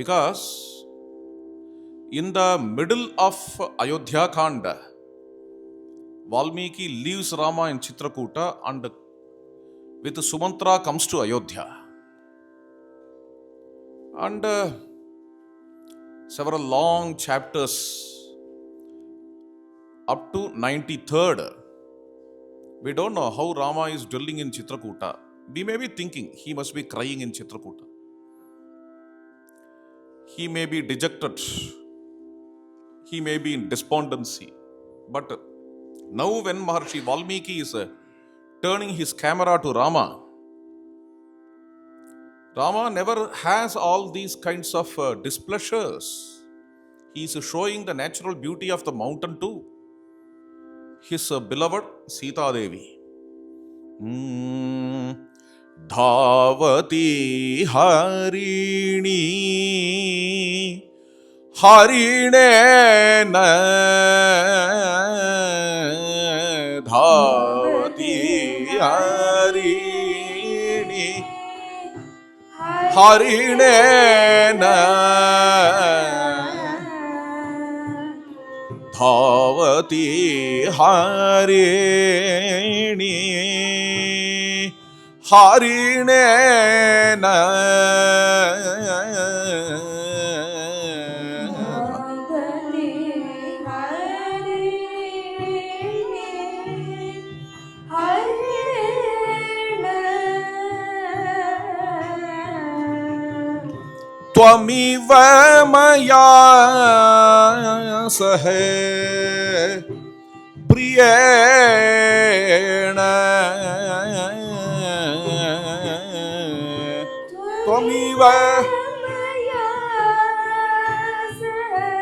Because in the middle of Ayodhya Kanda, Valmiki leaves Rama in Chitrakoota and with Sumantra comes to Ayodhya. And several long chapters up to 93rd, we don't know how Rama is dwelling in Chitrakoota. We may be thinking he must be crying in Chitrakoota. He may be dejected. He may be in despondency. But now when Maharshi Valmiki is turning his camera to Rama, Rama never has all these kinds of displeasures. He is showing the natural beauty of the mountain to his beloved Sita Devi. Dhavati harini harinena dhavati harini harinena dhavati harini harinena Tvamiva maya sahe priyena Tvamiva maya sahe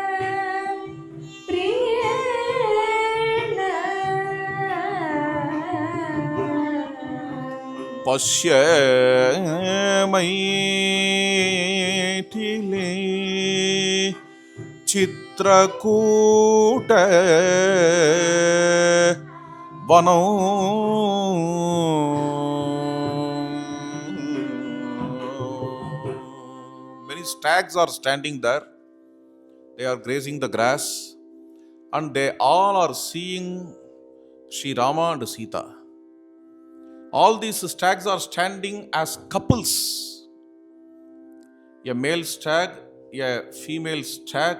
priyena Pasya maithile Chitrakoota vanam. Many stags are standing there. They are grazing the grass and they all are seeing Sri Rama and Sita. All these stags are standing as couples. A male stag, a female stag,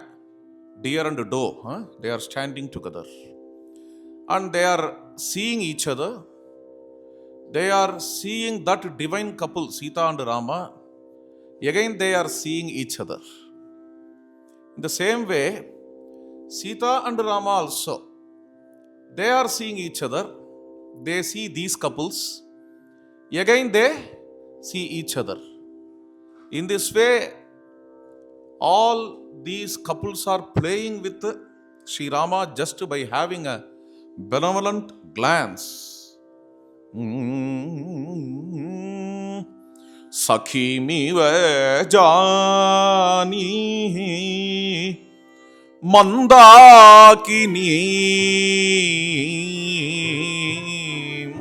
deer and doe. They are standing together. And they are seeing each other. They are seeing that divine couple, Sita and Rama. Again, they are seeing each other. In the same way, Sita and Rama also, they are seeing each other. They see these couples. Again, they see each other. In this way, all these couples are playing with Sri Rama just by having a benevolent glance. Sakhimiva jani mandakini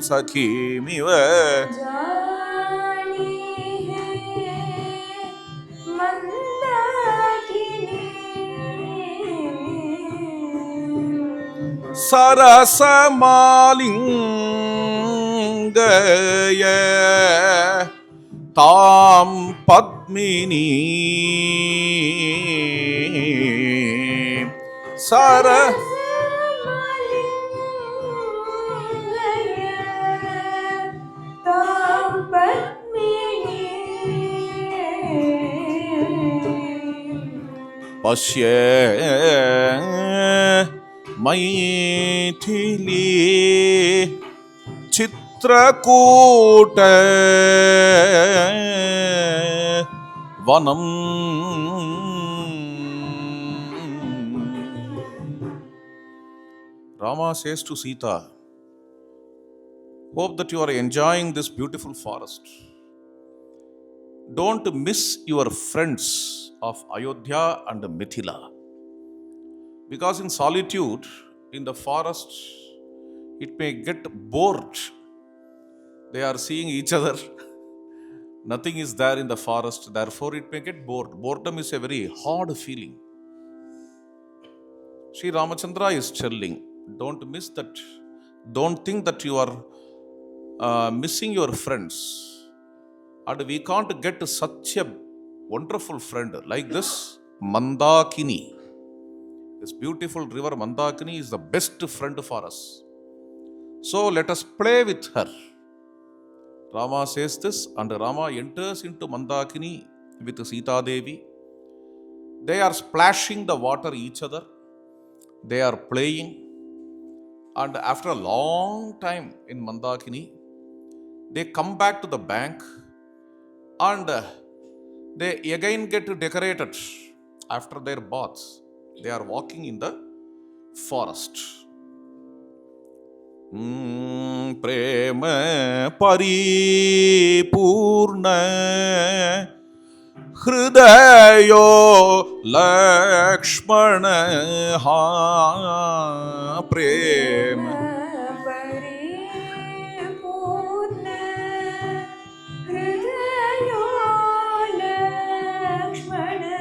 Sakhimiva jani mandakini Sarasamalingaya Tam Padmini Sarasamalingaya Tam Padmini Pasya maithili Chitrakoota vanam. Rama says to Sita, hope that you are enjoying this beautiful forest. Don't miss your friends of Ayodhya and Mithila. Because in solitude, in the forest, it may get bored. They are seeing each other. Nothing is there in the forest, therefore it may get bored. Boredom is a very hard feeling. Sri Ramachandra is telling, don't miss that. Don't think that you are missing your friends. And we can't get such a wonderful friend like this Mandakini. This beautiful river Mandakini is the best friend for us. So let us play with her. Rama says this, and Rama enters into Mandakini with Sita Devi. They are splashing the water each other. They are playing. And after a long time in Mandakini, they come back to the bank and they again get decorated after their baths. They are walking in the forest. Prema paripurna hridayo Lakshmana prema paripurna hridayo Lakshmana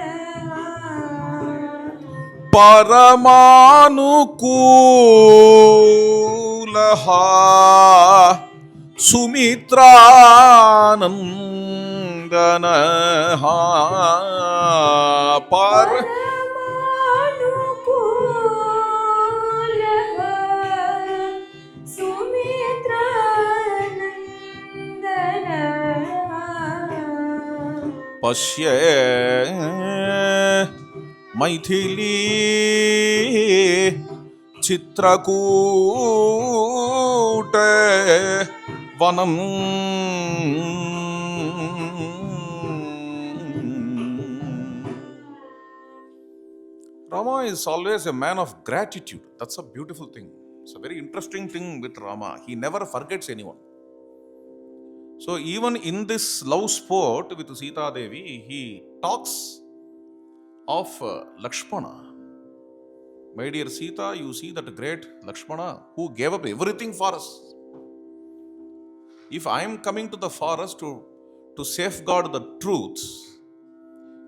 Paramanukulaha Sumitranandanaha Paramanukulaha Sumitranandanaha Pashya Maithili Chitrakoot Vanam. Rama is always a man of gratitude. That's a beautiful thing. It's a very interesting thing with Rama. He never forgets anyone. So even in this love sport with Sita Devi, he talks of Lakshmana. My dear Sita, you see that great Lakshmana who gave up everything for us. If I am coming to the forest to safeguard the truths,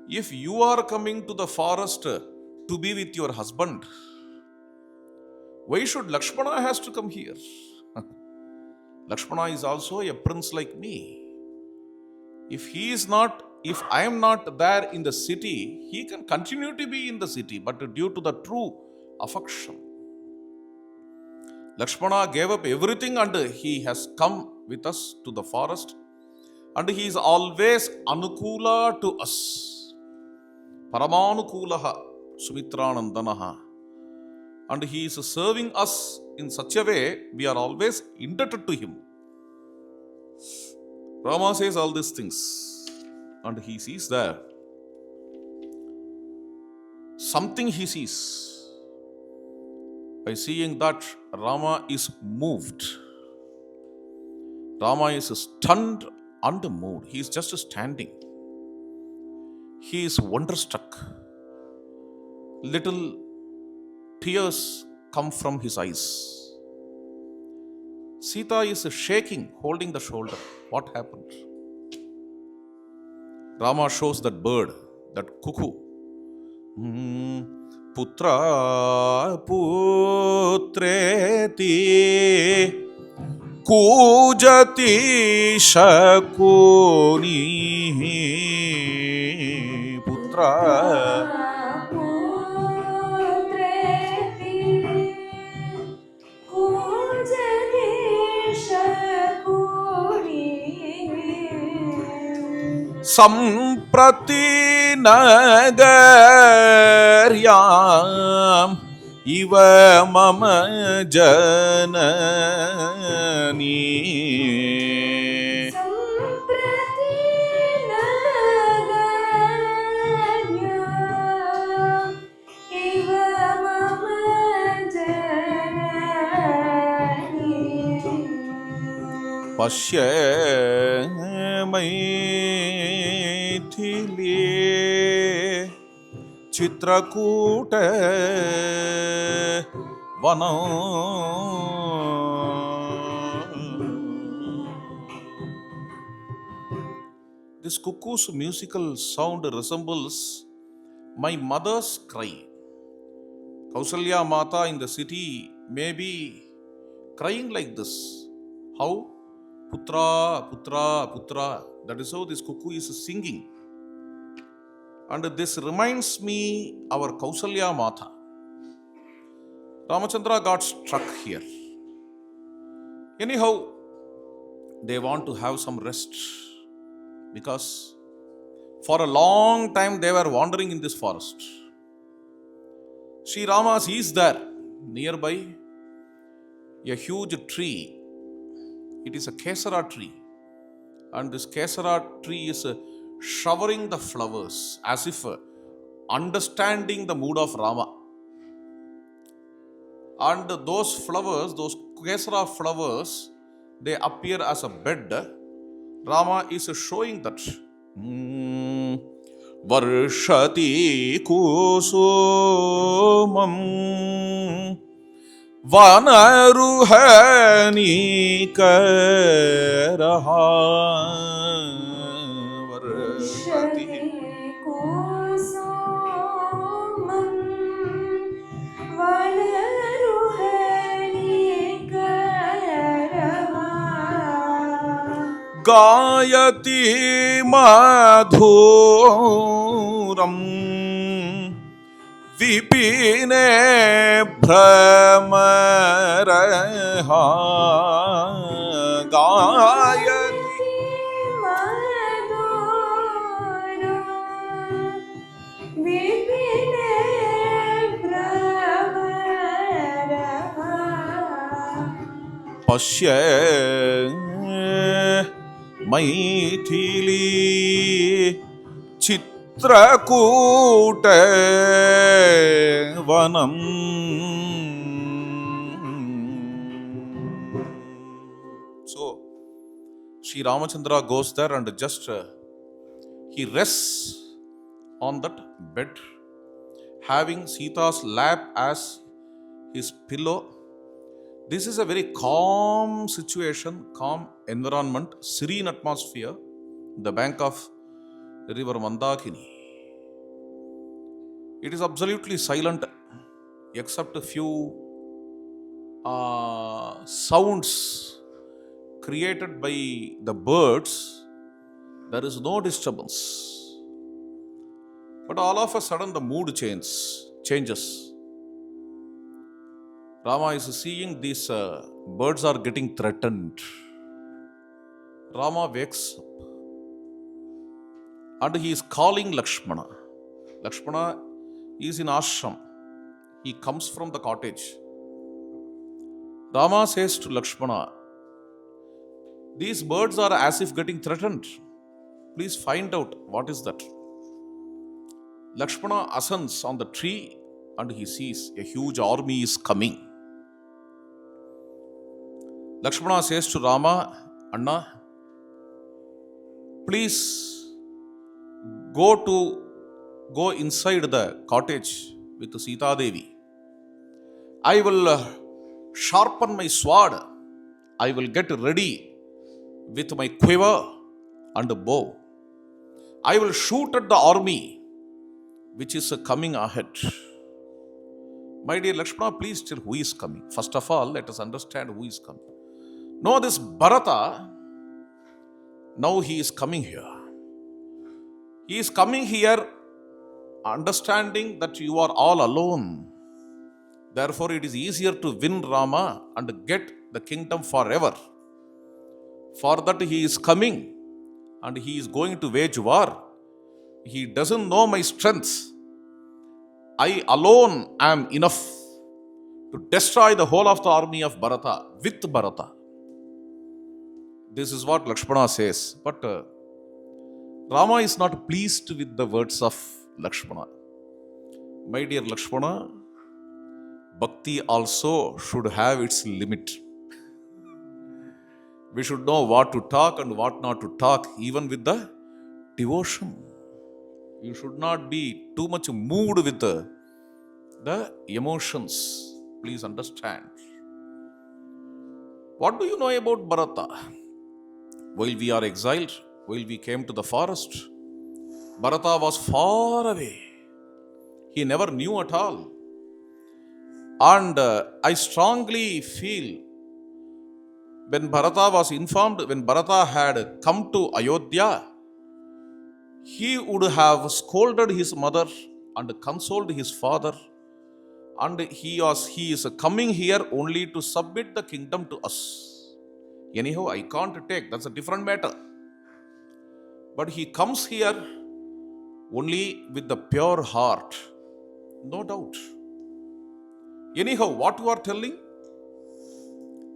if you are coming to the forest to be with your husband, why should Lakshmana has to come here? Lakshmana is also a prince like me. If I am not there in the city, he can continue to be in the city, but due to the true affection, Lakshmana gave up everything and he has come with us to the forest, and he is always anukula to us. Paramanukulaha Sumitranandanaha. And he is serving us in such a way, we are always indebted to him. Rama says all these things, and he sees there something he sees. By seeing that, Rama is moved. Rama is stunned and moved. He is just standing. He is wonderstruck. Little tears come from his eyes. Sita is shaking, holding the shoulder. What happened? Rama shows that bird, that cuckoo. Putra putreti kujati shakuni. Putra Samprati nagaryam iva mama janani. Samprati nagaryam iva mama janani. Pashya Maithili Chitrakoot Vanam. This cuckoo's musical sound resembles my mother's cry. Kausalya Mata in the city may be crying like this. How? Putra, Putra, Putra. That is how this cuckoo is singing. And this reminds me our Kausalya Mata. Ramachandra got struck here. Anyhow, they want to have some rest because for a long time they were wandering in this forest. Sri Rama sees there nearby a huge tree. It is a Kesara tree. And this Kesara tree is showering the flowers as if understanding the mood of Rama. And those flowers, those Kesara flowers, they appear as a bed. Rama is showing that. Varshati kusumam vanaruhani karaha. Varshati kusumam vanaruhani karaha Gayati madhuram vipine bhramaraha. Gayati madhuram vipine bhramaraha Pashya Maithili Chitrakoot Vanam. So, Sri Ramachandra goes there and just he rests on that bed, having Sita's lap as his pillow. This is a very calm situation, calm environment, serene atmosphere, the bank of the river Mandakini. It is absolutely silent except a few sounds created by the birds. There is no disturbance. But all of a sudden the mood changes. Rama is seeing these birds are getting threatened. Rama wakes up and he is calling Lakshmana. Lakshmana is in ashram. He comes from the cottage. Rama says to Lakshmana, these birds are as if getting threatened. Please find out what is that. Lakshmana ascends on the tree and he sees a huge army is coming. Lakshmana says to Rama, Anna, please go inside the cottage with Sita Devi. I will sharpen my sword. I will get ready with my quiver and a bow. I will shoot at the army which is coming ahead. My dear Lakshmana, please tell who is coming. First of all, let us understand who is coming. No, this Bharata, now he is coming here. He is coming here understanding that you are all alone. Therefore, it is easier to win Rama and get the kingdom forever. For that he is coming and he is going to wage war. He doesn't know my strength. I alone am enough to destroy the whole of the army of Bharata with Bharata. This is what Lakshmana says. But Rama is not pleased with the words of Lakshmana. My dear Lakshmana, bhakti also should have its limit. We should know what to talk and what not to talk, even with the devotion. You should not be too much moved with the emotions. Please understand. What do you know about Bharata? While we are exiled, while we came to the forest, Bharata was far away. He never knew at all. And I strongly feel when Bharata was informed, when Bharata had come to Ayodhya, he would have scolded his mother and consoled his father. And he is coming here only to submit the kingdom to us. Anyhow, I can't take, that's a different matter. But he comes here only with the pure heart, no doubt. Anyhow, what you are telling?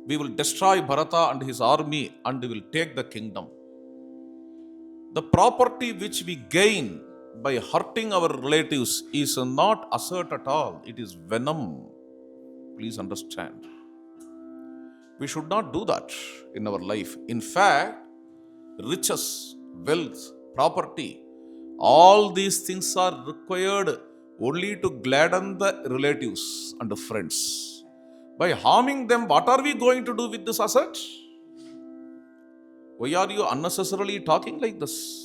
We will destroy Bharata and his army and we will take the kingdom. The property which we gain by hurting our relatives is not assert at all. It is venom. Please understand. We should not do that in our life. In fact, riches, wealth, property, all these things are required only to gladden the relatives and the friends. By harming them, what are we going to do with this asset? Why are you unnecessarily talking like this?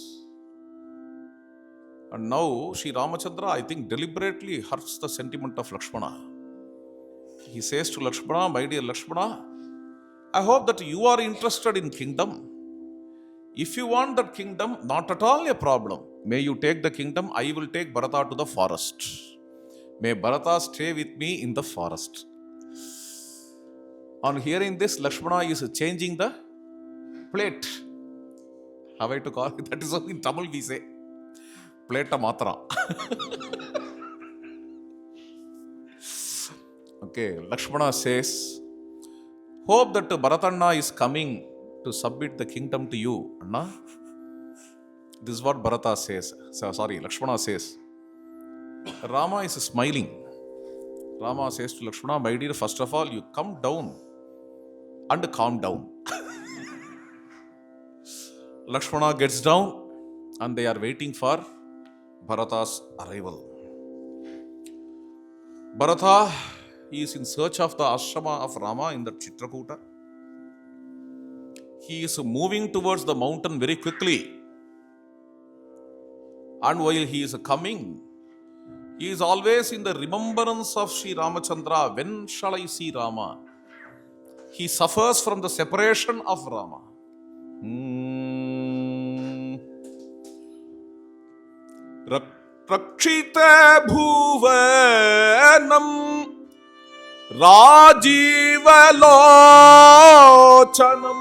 And now Sri Ramachandra, I think, deliberately hurts the sentiment of Lakshmana. He says to Lakshmana, my dear Lakshmana, I hope that you are interested in kingdom. If you want that kingdom, not at all a problem. May you take the kingdom, I will take Bharata to the forest. May Bharata stay with me in the forest. On hearing this, Lakshmana is changing the plate. Have I to call it? That is what in Tamil we say. Plate matra. Okay, Lakshmana says, hope that Bharatanna is coming to submit the kingdom to you. Anna? This is what Bharata says. Lakshmana says. Rama is smiling. Rama says to Lakshmana, my dear, first of all, you come down and calm down. Lakshmana gets down and they are waiting for Bharata's arrival. Bharata is in search of the ashrama of Rama in the Chitrakoot. He is moving towards the mountain very quickly. And while he is coming, he is always in the remembrance of Sri Ramachandra. When shall I see Rama? He suffers from the separation of Rama. Rakshita bhuvanam rajivalocanam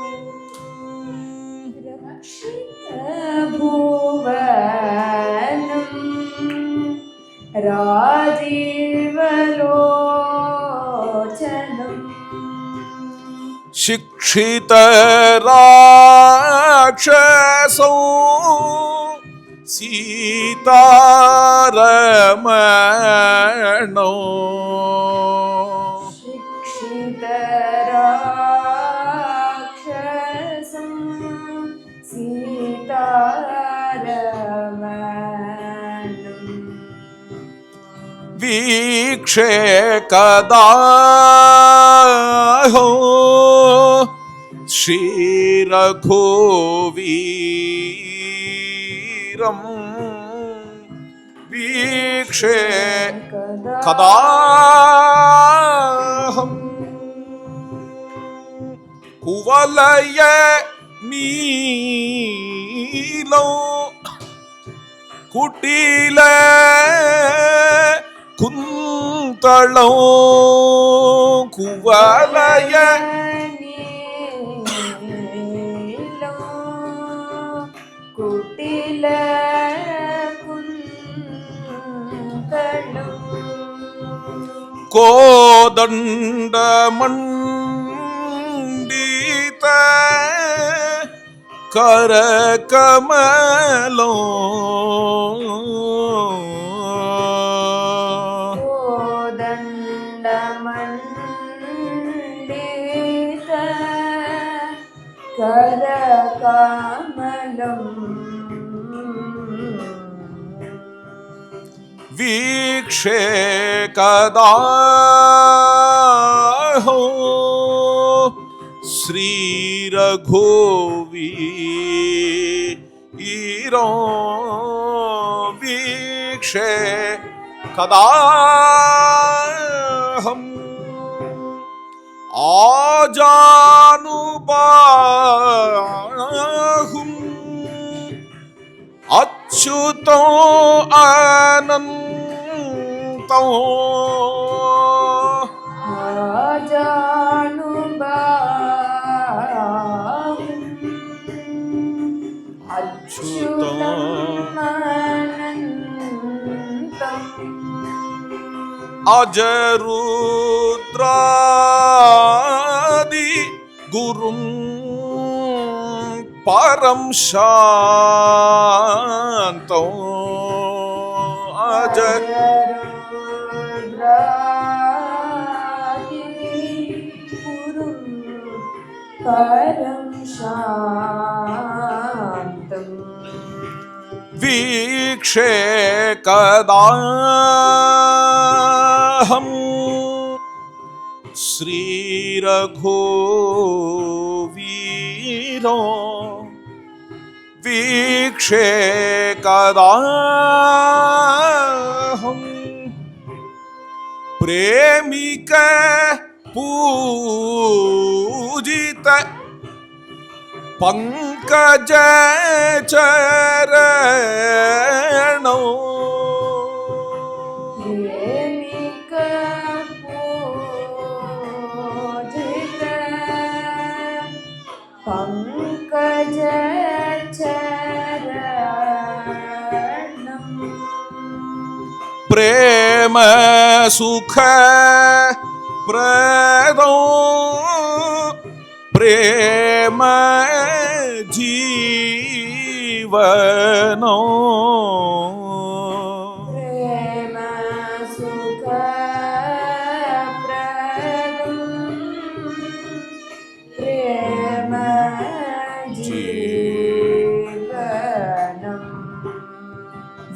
bhuvanam rajivalocanam Shikshita rakshasam Sita Ramano Shikshita rakshasam Sita Ramanam Vikshe kadaho Sri Raghuviram Vikshe kadaham Kuvalaya Neelo Kutila Kuntalam Kuvalaya Kutila kuntalam Kodandamandita Karakamalam Kodandamandita Karakamalam Vikshe kadaho Sri Raghuvi ईरो वीक्षे कदाहम् आजानुबाहुम् अच्युतो अनन्तो अजरुद्रादि गुरुं परं शान्तो परं शान्तम् वीक्षे कदाहम् श्रीरघुवीरो वीक्षे कदाहम् प्रेमिक पूजित पंकज चरणो प्रेमिक पूजित पंकज चरणम् प्रेम सुख प्रदो प्रेम जीवनो प्रेम सुख प्रदम् प्रेम जीवनम्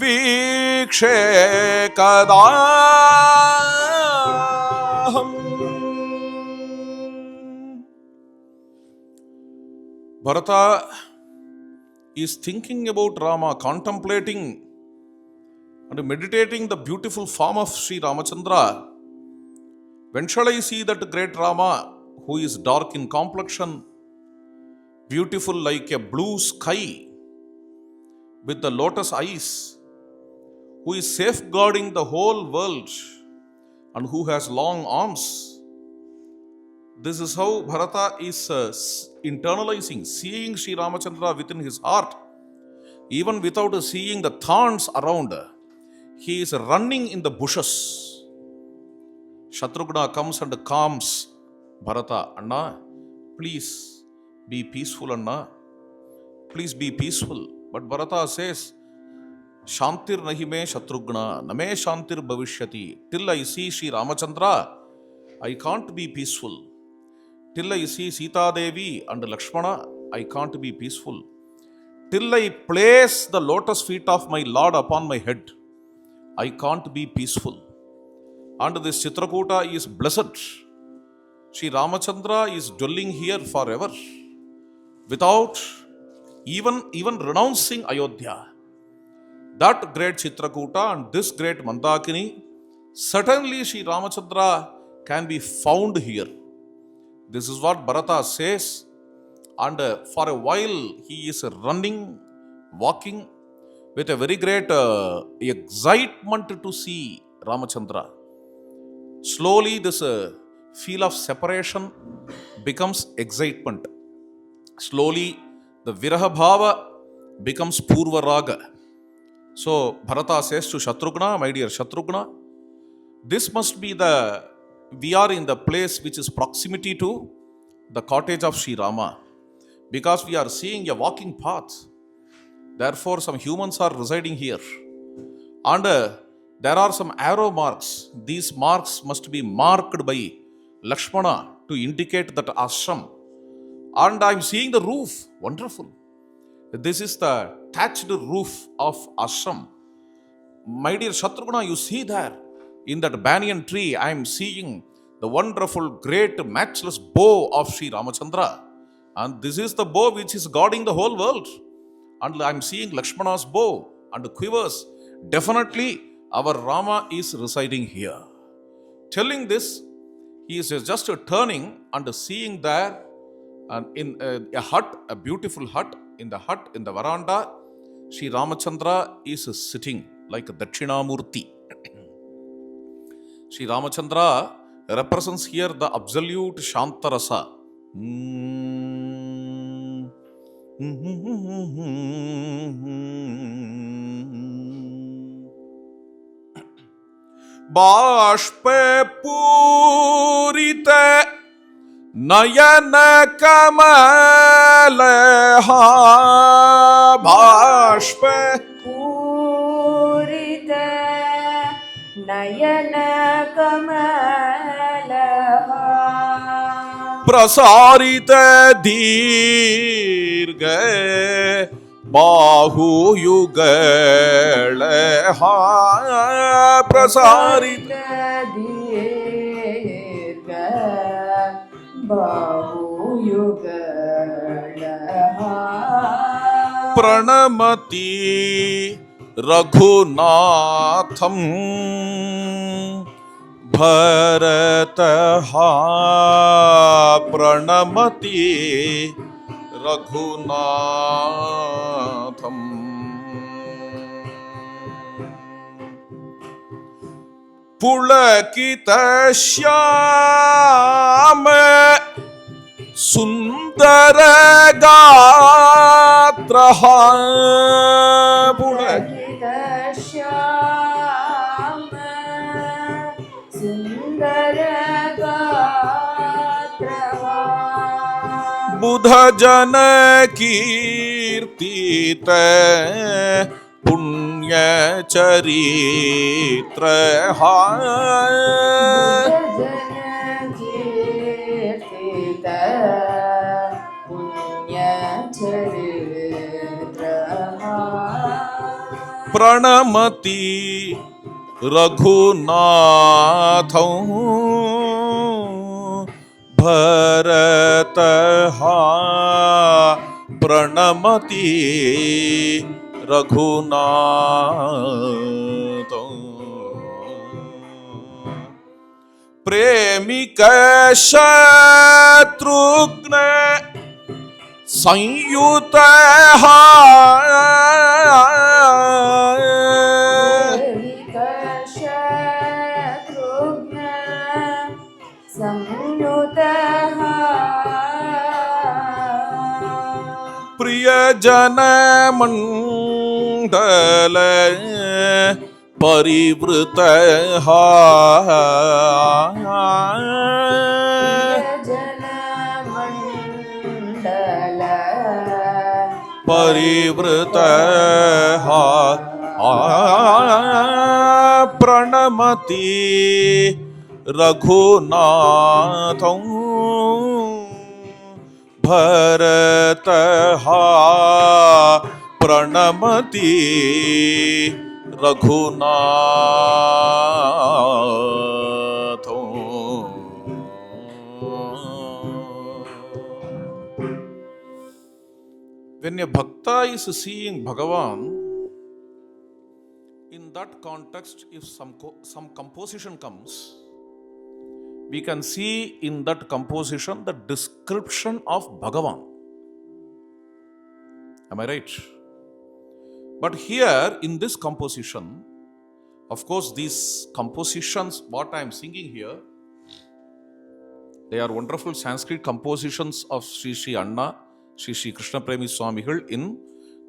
वीक्षे कदाहम् Bharata is thinking about Rama, contemplating and meditating the beautiful form of Sri Ramachandra. When shall I see that great Rama, who is dark in complexion, beautiful like a blue sky, with the lotus eyes, who is safeguarding the whole world and who has long arms? This is how Bharata is internalizing, seeing Sri Ramachandra within his heart, even without seeing the thorns around. He is running in the bushes. Shatrughna comes and calms Bharata. Anna, please be peaceful, Anna. Please be peaceful. But Bharata says, Shantir nahi me Shatrughna, name Shantir bhavishyati. Till I see Sri Ramachandra, I can't be peaceful. Till I see Sita Devi and Lakshmana, I can't be peaceful. Till I place the lotus feet of my Lord upon my head, I can't be peaceful. And this Chitrakoota is blessed. Sri Ramachandra is dwelling here forever without even renouncing Ayodhya. That great Chitrakoota and this great Mandakini, certainly Sri Ramachandra can be found here. This is what Bharata says, and for a while he is running, walking with a very great excitement to see Ramachandra. Slowly this feel of separation becomes excitement. Slowly the Viraha Bhava becomes Purva Raga. So Bharata says to Shatrughna, my dear Shatrughna, this must be we are in the place which is proximity to the cottage of Sri Rama, because we are seeing a walking path. Therefore, some humans are residing here. And there are some arrow marks. These marks must be marked by Lakshmana to indicate that ashram. And I am seeing the roof. Wonderful. This is the thatched roof of ashram. My dear Shatrughna, you see there, in that banyan tree, I am seeing the wonderful, great, matchless bow of Sri Ramachandra. And this is the bow which is guarding the whole world. and I'm seeing Lakshmana's bow and quivers. Definitely our Rama is residing here. Telling this, he is just turning and seeing there and in a hut, a beautiful hut, in the veranda, Sri Ramachandra is sitting like a Dakshinamurti. Sri Ramachandra represents here the absolute Shantarasa. Bashpe purite Nayana kamaleha bhashpe Purita Nayana Kamalaha prasarita dirghe bahu yugaleha prasarita Prasarita Dirga Bahu Yugalaha pranamati raghunatham bharataha pranamati raghunatham pulakita shyama sundara gatraha Pulakita Shyama Sundara Gatrava बुधा जन कीर्तित पुण्य चरित्र Buddha Jana Kirtita Punya Charitra प्रणमति Raghunath Bharat प्रणमति Raghunath प्रेमिक Shatrughan संयुत Shatrugna Samyutaha प्रियजन मंडल परिवृत Janamandala परिवृत प्रणमति Raghunath Bharat प्रणमति Raghunath When a bhakta is seeing Bhagavan, in that context, if some composition comes, we can see in that composition the description of Bhagavan. Am I right? But here in this composition, of course, these compositions, what I am singing here, they are wonderful Sanskrit compositions of Sri Anna, Sri Krishna Premi Swamigal in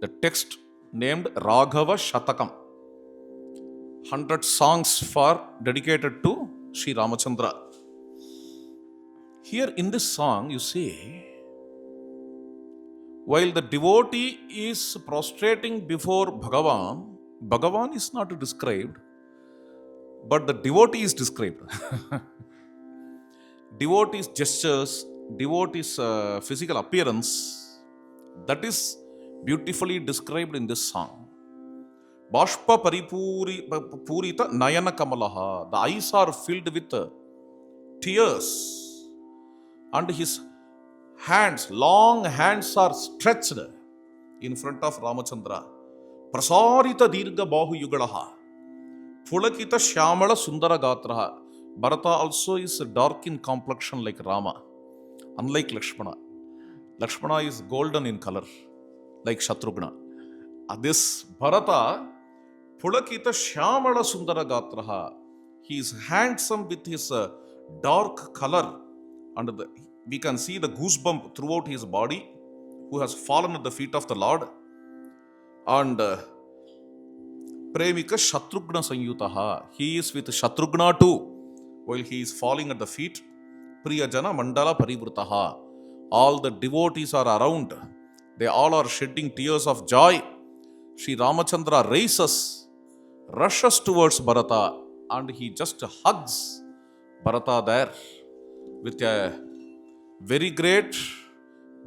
the text named Raghava Shatakam. 100 songs dedicated to Sri Ramachandra. Here in this song, you see, while the devotee is prostrating before Bhagavan, Bhagavan is not described, but the devotee is described. Devotee's gestures, devotee's physical appearance, that is beautifully described in this song. Bashpa Purita Nayana Kamalaha. The eyes are filled with tears, and his hands, long hands, are stretched in front of Ramachandra. Prasarita dirgha bahu yugalaha. Pulakita shyamala sundara gatraha. Bharata also is dark in complexion like Rama, unlike Lakshmana. Lakshmana is golden in color, like Shatrughna. This Bharata, Pulakita shyamala sundara gatraha. He is handsome with his dark color, and we can see the goosebump throughout his body, who has fallen at the feet of the Lord. And Premika Shatrughna Sanyutaha. He is with Shatrughna too, while he is falling at the feet. Priyajana Mandala Parivrutaha. All the devotees are around. They all are shedding tears of joy. Sri Ramachandra rises, rushes towards Bharata, and he just hugs Bharata there with a very great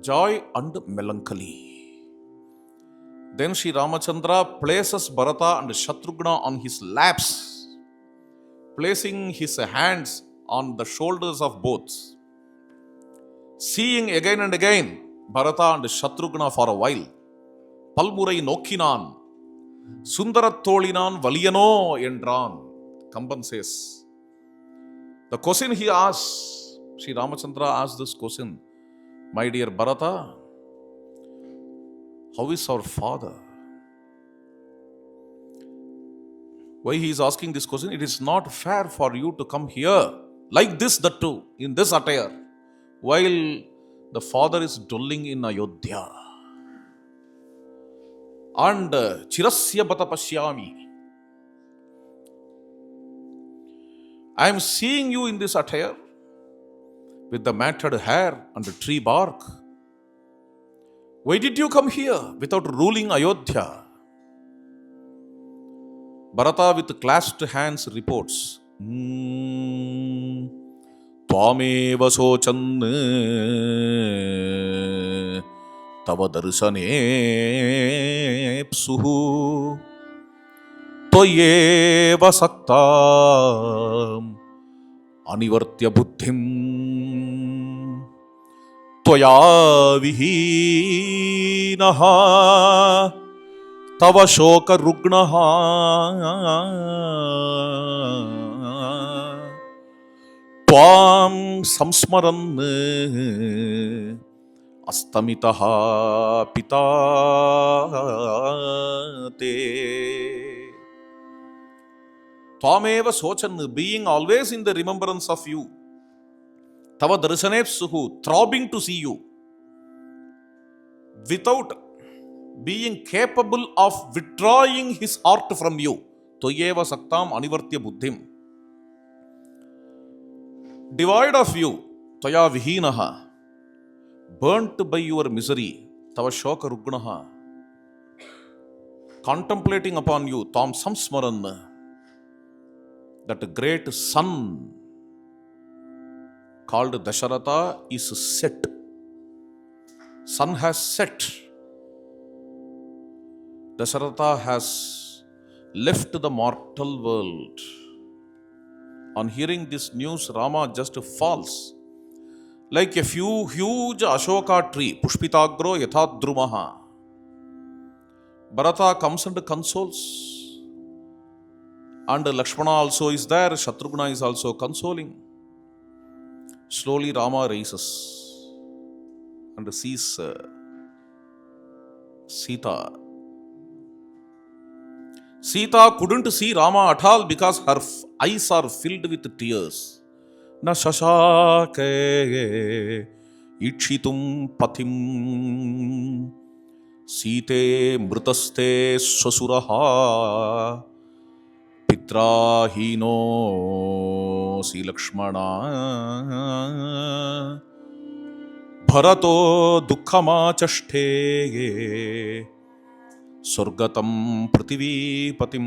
joy and melancholy. Then Sri Ramachandra places Bharata and Shatrughna on his laps, placing his hands on the shoulders of both. Seeing again and again Bharata and Shatrughna for a while, Palmurai Nokkinan, Sundarattolinan Valiyano Endran. Kamban says. The question he asks, Sri Ramachandra asked this question, my dear Bharata, how is our father? Why he is asking this question? It is not fair for you to come here like this, that too, in this attire, while the father is dwelling in Ayodhya. And Chirasya Bata Pashyami. I am seeing you in this attire with the matted hair and the tree bark. Why did you come here without ruling Ayodhya? Bharata with clasped hands reports, Tvameva sochan tava darsane psuhu Tvayeva saktam anivartya buddhim Tvaya vihinaha Tava shoka rugnaha Tvam samsmaran astamitaha pitate. Tvameva sochan, being always in the remembrance of you. Tava darshanepsuhu, throbbing to see you. Without being capable of withdrawing his heart from you. Toyeva saktam anivartya buddhim. Devoid of you, toya vihinaha, burnt by your misery, tava shoka rugnaha, contemplating upon you, tam samsmaran, that great sun called Dasharatha is set. Sun has set. Dasharatha has left the mortal world. On hearing this news, Rama just falls like a huge Ashoka tree, Pushpitagro Yathadrumaha. Bharata comes and consoles. And Lakshmana also is there, Shatrughna is also consoling. Slowly Rama rises and sees Sita. Sita couldn't see Rama at all because her eyes are filled with tears. Na shashake ikshitum patim Site mrutaste swasuraha Pitrahino si Lakshmana Bharato dukkhamachaste Surgatam Prativipatim.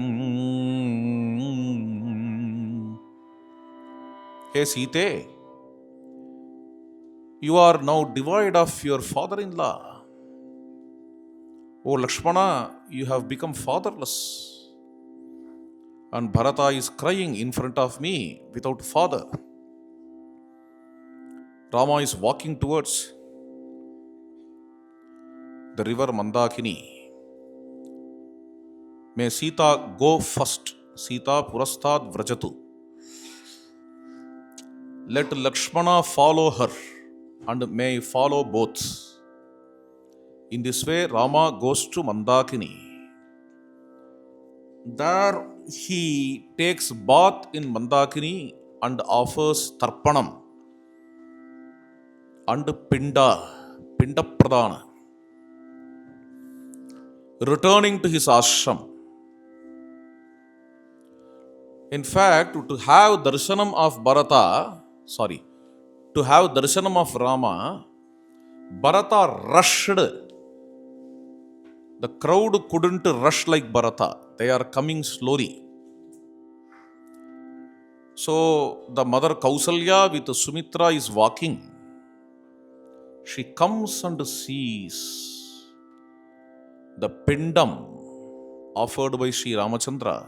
Hey Sita, you are now devoid of your father-in-law. Oh Lakshmana, you have become fatherless. And Bharata is crying in front of me without father. Rama is walking towards. the river Mandakini. May Sita go first. Sita Purastad Vrajatu. Let Lakshmana follow her and may follow both. In this way, Rama goes to Mandakini. There he takes bath in Mandakini and offers Tarpanam and Pinda Pradana, returning to his ashram. In fact, to have darshanam of Rama, Bharata rushed. The crowd couldn't rush like Bharata. They are coming slowly. So the mother Kausalya with Sumitra is walking. She comes and sees the pindam offered by Sri Ramachandra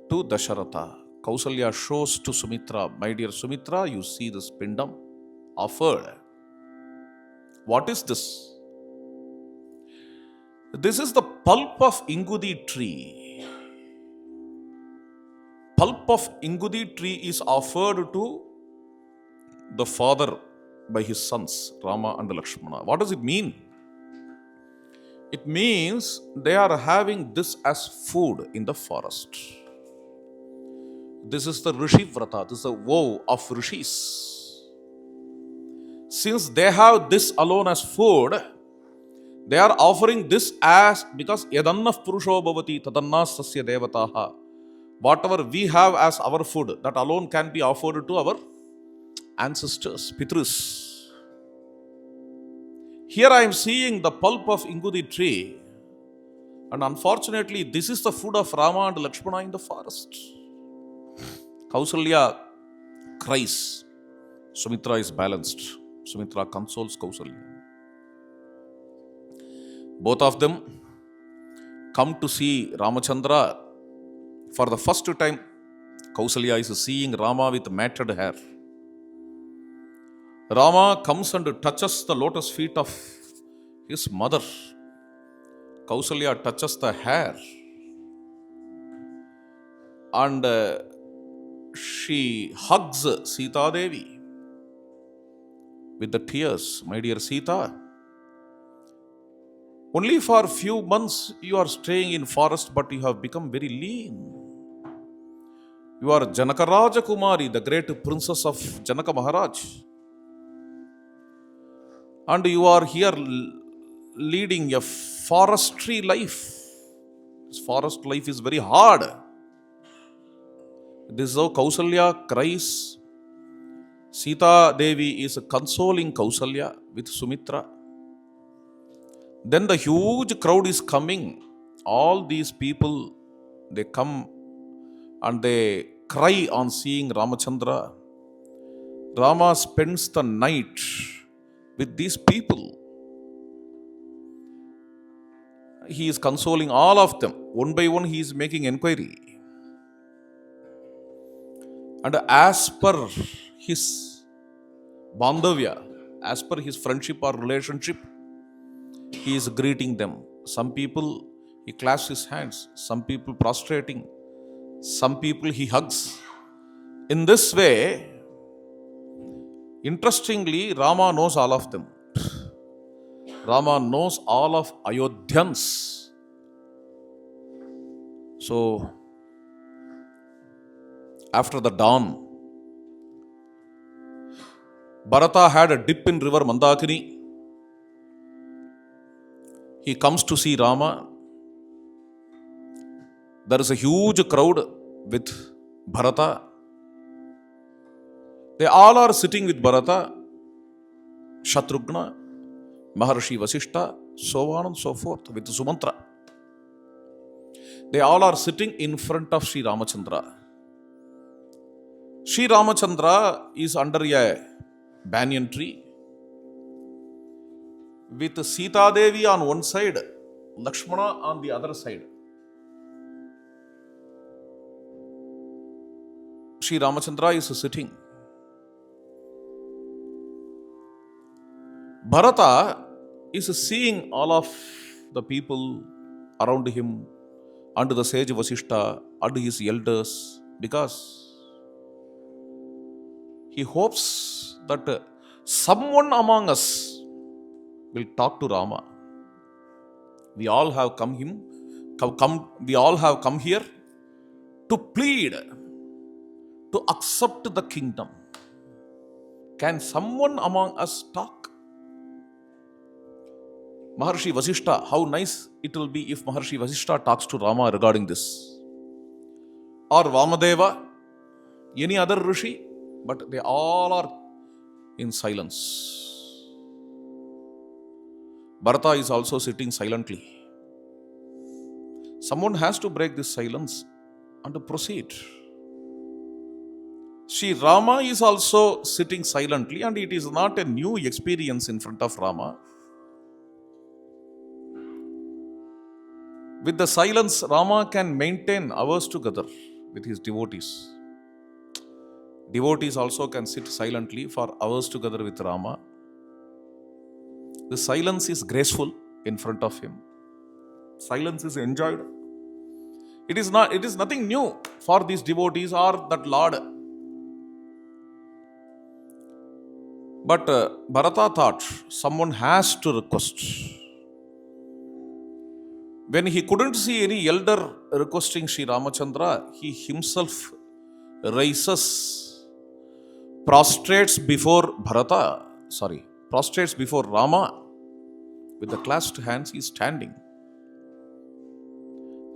to Dasharatha. Kausalya shows to Sumitra, my dear Sumitra, you see this pindam offered. What is this? This is the pulp of Ingudi tree. Pulp of Ingudi tree is offered to the father by his sons, Rama and Lakshmana. What does it mean? It means they are having this as food in the forest. This is the Rishi Vrata, this is the vow of Rishis. Since they have this alone as food, they are offering this as, because yadannah purusho bhavati tadanna sasya devataha. Whatever we have as our food, that alone can be offered to our ancestors, Pitrus. Here I am seeing the pulp of Ingudi tree, and unfortunately, this is the food of Rama and Lakshmana in the forest. Kausalya cries. Sumitra is balanced. Sumitra consoles Kausalya. Both of them come to see Ramachandra. For the first time, Kausalya is seeing Rama with matted hair. Rama comes and touches the lotus feet of his mother. Kausalya touches the hair. And she hugs Sita Devi with the tears. My dear Sita, only for a few months you are staying in forest, but you have become very lean. You are Janaka Raja Kumari, the great princess of Janaka Maharaj. And you are here leading a forestry life. This forest life is very hard. This is how Kausalya cries. Sita Devi is consoling Kausalya with Sumitra. Then the huge crowd is coming. All these people, they come and they cry on seeing Ramachandra. Rama spends the night with these people. He is consoling all of them. One by one he is making inquiry. And as per his bandhavya, as per his friendship or relationship, he is greeting them. Some people he clasps his hands, some people prostrating, some people he hugs. In this way, interestingly, Rama knows all of them. Rama knows all of Ayodhyans. So, after the dawn, Bharata had a dip in river Mandakini. He comes to see Rama. There is a huge crowd with Bharata. They all are sitting with Bharata, Shatrughna, Maharshi Vasishta, so on and so forth, with Sumantra. They all are sitting in front of Sri Ramachandra. Sri Ramachandra is under a banyan tree with Sita Devi on one side, Lakshmana on the other side. Sri Ramachandra is sitting. Bharata is seeing all of the people around him, and the sage Vasishta, and his elders, because he hopes that someone among us will talk to Rama. We all have we all have come here to plead, to accept the kingdom. Can someone among us talk? Maharshi Vasishta, how nice it will be if Maharshi Vasishta talks to Rama regarding this. Or Vamadeva, any other Rishi, but they all are in silence. Bharata is also sitting silently. Someone has to break this silence and proceed. Sri Rama is also sitting silently, and it is not a new experience in front of Rama. With the silence, Rama can maintain hours together with his devotees. Devotees also can sit silently for hours together with Rama. The silence is graceful in front of him. Silence is enjoyed. It is nothing new for these devotees or that Lord. But Bharata thought someone has to request. When he couldn't see any elder requesting Sri Ramachandra, he himself rises, prostrates before Rama. With the clasped hands, he is standing.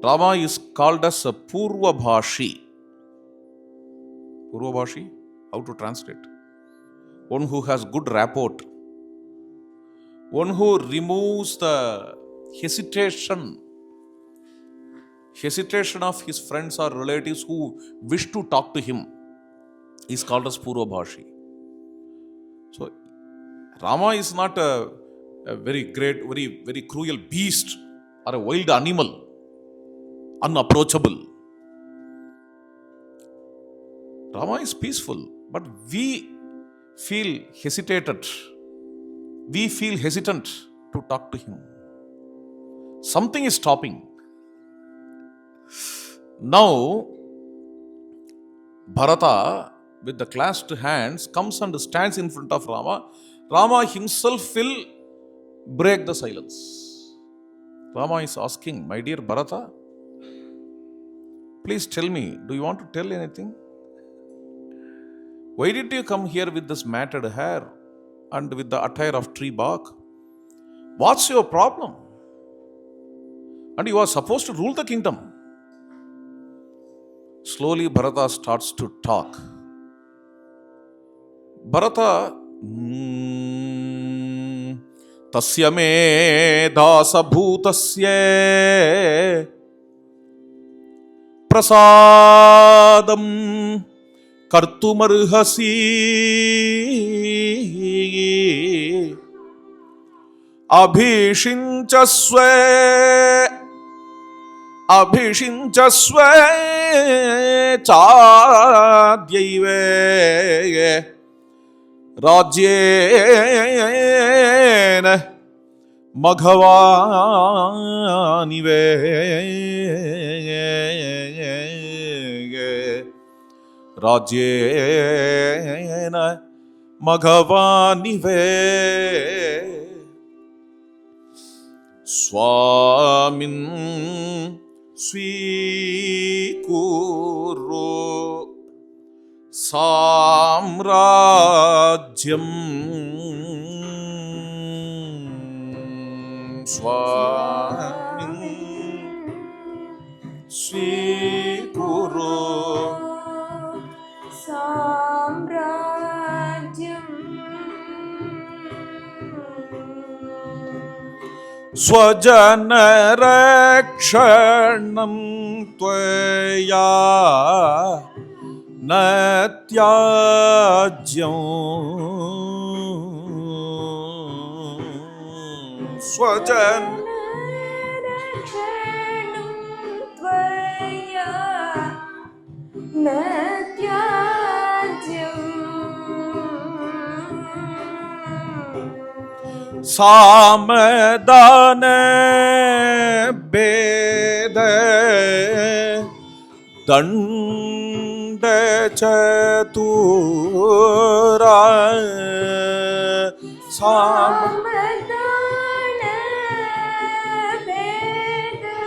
Rama is called as a Purvabhashi. Purvabhashi? How to translate? One who has good rapport. One who removes the hesitation of his friends or relatives who wish to talk to him is called as Purvabhashi. So, Rama is not a very great, very cruel beast or a wild animal, unapproachable. Rama is peaceful, but we feel hesitant to talk to him. Something is stopping. Now, Bharata, with the clasped hands, comes and stands in front of Rama. Rama himself will break the silence. Rama is asking, my dear Bharata, please tell me, do you want to tell anything? Why did you come here with this matted hair and with the attire of tree bark? What's your problem? And you are supposed to rule the kingdom. Slowly Bharata starts to talk. Bharata, tasya me dasa bhutasya prasadam kartumarhasi abhishinchasve chadyaive rajyena maghvanive rajyena maghvanive swamin svikuru samrajyam swamin svikuru samrajyam swajanarakṣanam tvaya natyajyam swajanarakṣanam tvaya natyajyam Samadana Beda Danda Chatura Samadana Veda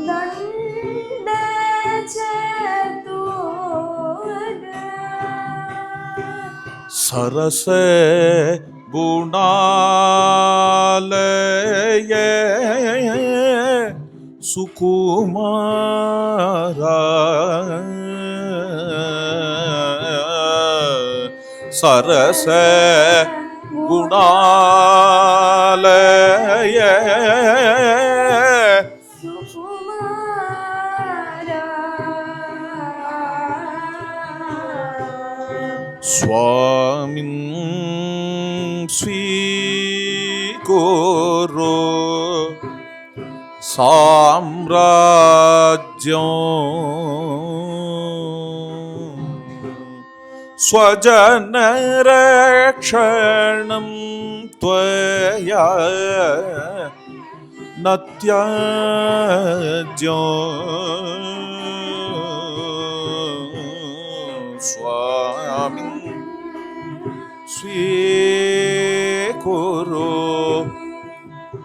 Danda Chatura Sarasa Gunalaya Sukumara Sarasa Gunalaya Sukumara Swamin Svikoro Samrajyam Swajanakshanam Tvaya Natyajam Swami Svikoro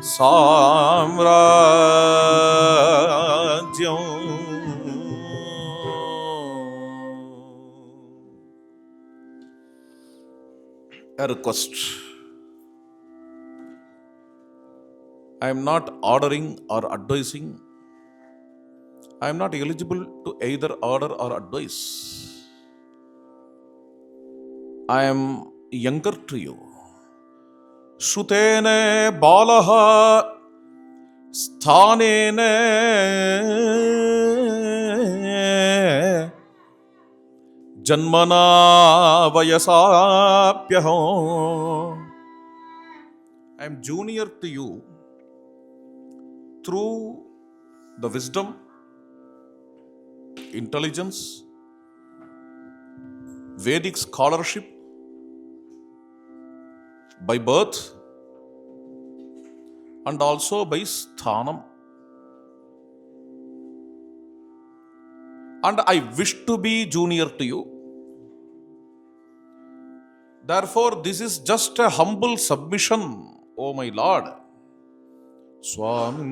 Samrajyam. A request. I am not ordering or advising. I am not eligible to either order or advise. I am younger to you. Shrutene balaha sthanene janmana vayasapyaham. I am junior to you through the wisdom, intelligence, Vedic scholarship, by birth, and also by sthanam. And I wish to be junior to you. Therefore, this is just a humble submission, O my Lord. Swami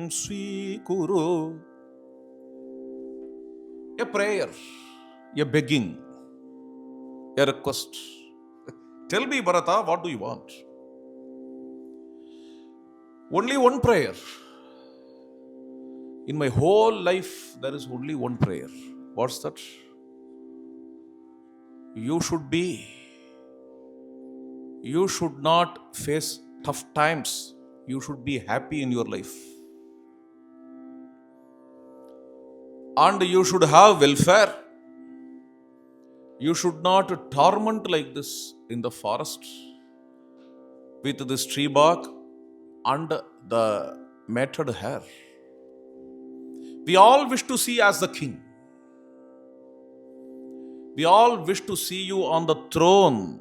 Svikuru. A prayer, a begging, a request. Tell me, Bharata, what do you want? Only one prayer. In my whole life, there is only one prayer. What's that? You should not face tough times. You should be happy in your life. And you should have welfare. You should not torment like this in the forest with this tree bark and the matted hair. We all wish to see as the king. We all wish to see you on the throne.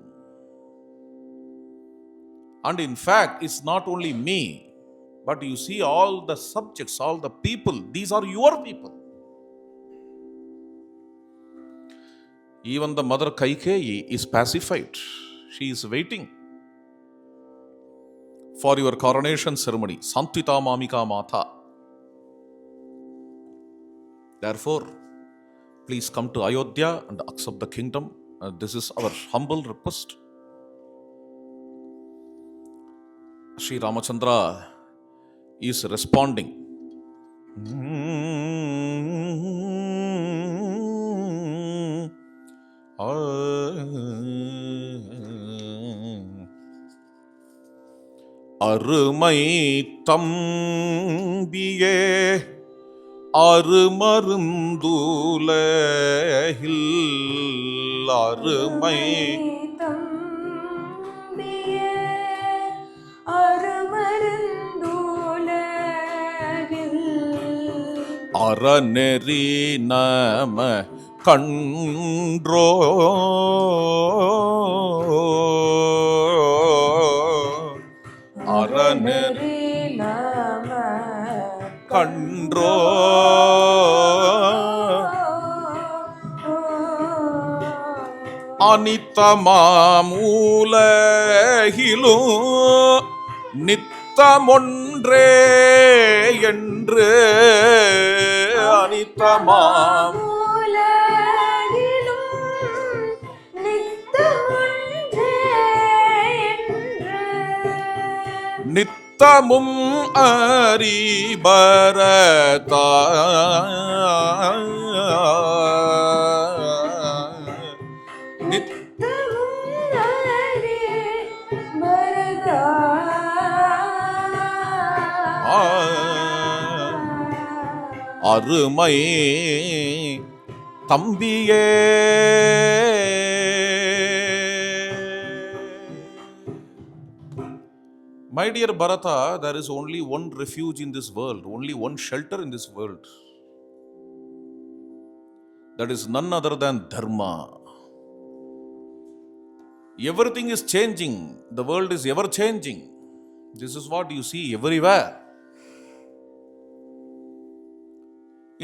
And in fact, it's not only me, but you see all the subjects, all the people. These are your people. Even the mother Kaikeyi is pacified. She is waiting for your coronation ceremony. Santita Mamika Mata. Therefore, please come to Ayodhya and accept the kingdom. This is our humble request. Sri Ramachandra is responding. அருமை தம்பியே அருமருந்துலகில் அருமை தம்பியே அருமருந்துலகில் அறநெறி நம கன்றோ நெறிலாம கன்றோ அனித்தமாமூலகிலும் நித்தமொன்றே என்று அனித்தமாம் உலகிலும் நித்தமொன்றே என்று நித்தமும் அறிபரதா அருமை தம்பியே My dear Bharata, there is only one refuge in this world, only one shelter in this world. That is none other than Dharma. Everything is changing. The world is ever changing. This is what you see everywhere.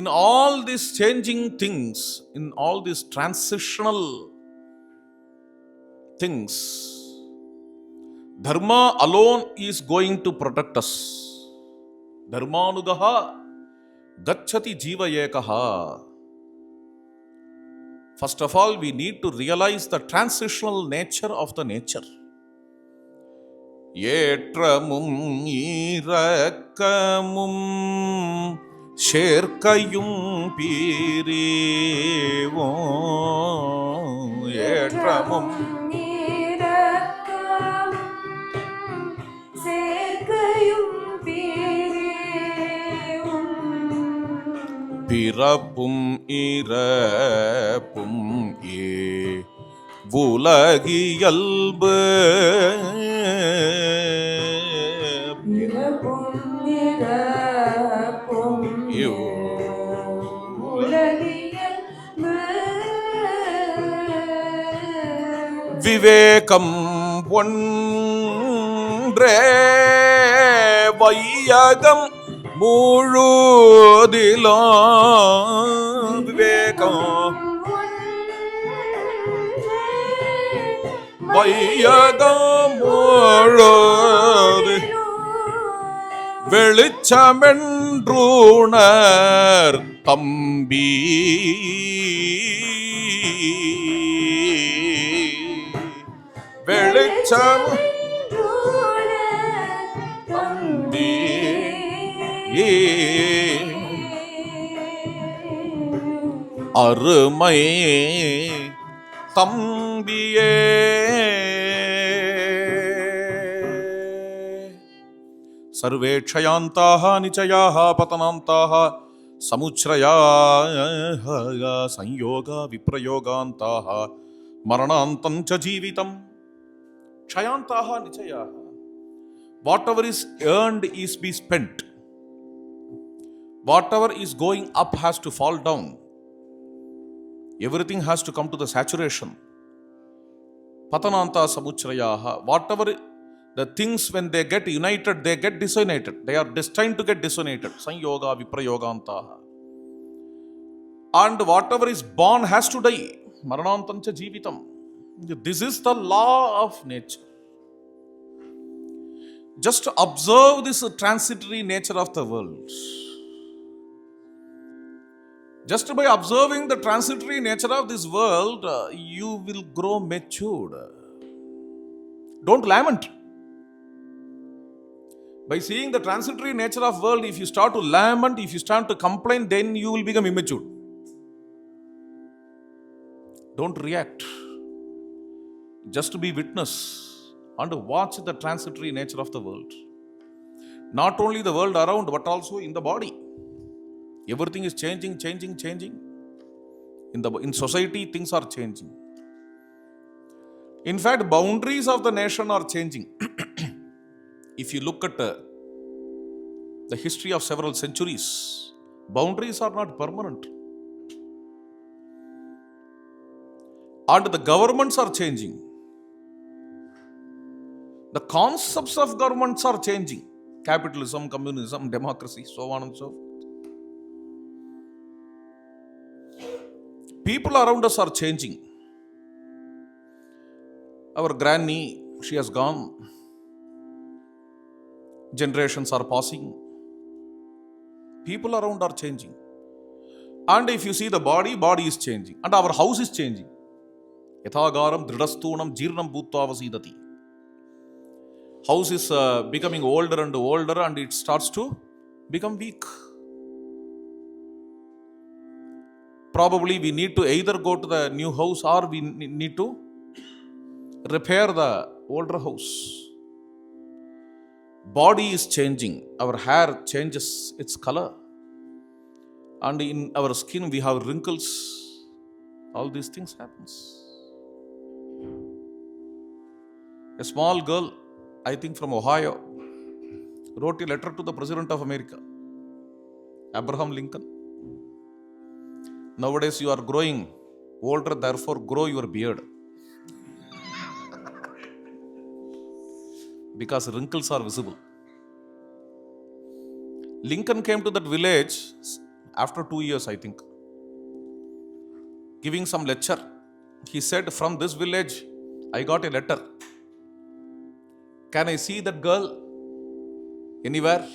In all these changing things, in all these transitional things, Dharma alone is going to protect us. Dharmanugaha gacchati jiva ekaha. First of all, we need to realize the transitional nature of the nature. ஏற்றமும் இரக்கமும் சேர்க்கையும் பிரிவும் ஏற்றமும் இரக்கமும் சேர்க்கையும் பிரிவும் பிறப்பும் இறப்பும் உலகியல்பு பிறப்பும் இறப்பும் உலகியல்பு விவேகம் ஒன்றே வையகம் முழுதிலும் விவேகம் வையகம் முழுது வெளிச்சமென்றூணர் தம்பி வெளிச்சம் தம்பி அருமை தம்பியே சர்வே க்ஷயாந்தாஹ நிச்சயாஹ பதனாந்தாஹ சமுச்ச்ரயாஹ சம்யோகா விப்ரயோகாந்தாஹ மரணாந்தம் ச Jeevitham க்ஷயாந்தாஹ நிச்சயாஹ. Whatever is earned is be spent. Whatever is going up has to fall down. Everything has to come to the saturation. Patananta samuchrayaha. Whatever the things, when they get united, they get disunited. They are destined to get disunited. Sanyoga viprayogantaha. And whatever is born has to die. Maranantancha jeevitam. This is the law of nature. Just observe this transitory nature of the world. Just by observing the transitory nature of this world, you will grow matured. Don't lament. By seeing the transitory nature of world, if you start to lament, if you start to complain, then you will become immature. Don't react. Just be witness and watch the transitory nature of the world. Not only the world around, but also in the body. Everything is changing. In society, things are changing. In fact, boundaries of the nation are changing. If you look at the history of several centuries, boundaries are not permanent. And the governments are changing. The concepts of governments are changing. Capitalism, communism, democracy, so on and so forth. People around us are changing. Our granny, she has gone. Generations are passing. People around are changing. And if you see the body is changing. And our house is changing. Yathagaram dridastunam jirnam bhutva vasidati. House is becoming older and older, and it starts to become weak. Probably we need to either go to the new house or we need to repair the older house. Body is changing. Our hair changes its color. And in our skin we have wrinkles. All these things happens. A small girl, I think from Ohio, wrote a letter to the President of America, Abraham Lincoln. Nowadays you are growing older, therefore grow your beard. Because wrinkles are visible. Lincoln came to that village after 2 years, I think, giving some lecture. He said, from this village, I got a letter. Can I see that girl anywhere?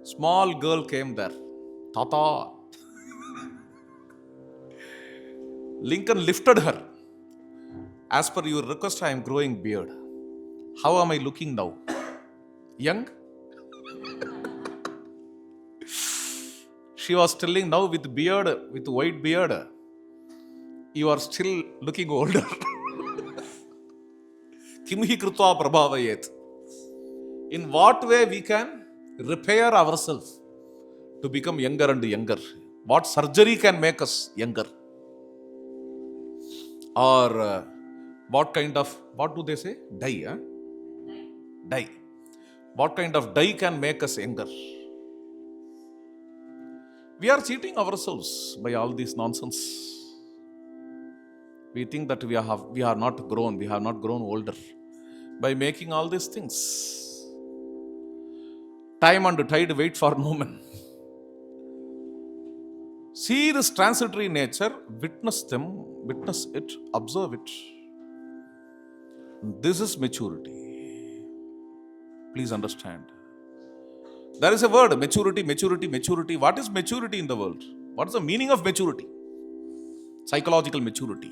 Small girl came there. Tata. Lincoln lifted her. As per your request, I am growing beard. How am I looking now? Young? She was telling, now with beard, with white beard, you are still looking older. Kimhi krutva prabhavayet. In what way we can repair ourselves to become younger and younger? What surgery can make us younger? Or what kind of, what do they say? Dye, huh? Dye. What kind of dye can make us younger? We are cheating ourselves by all this nonsense. We think that we are not grown older by making all these things. Time and tide wait for no man. See this transitory nature, witness it, observe it. This is maturity. Please understand. There is a word, maturity. What is maturity in the world? What is the meaning of maturity? Psychological maturity.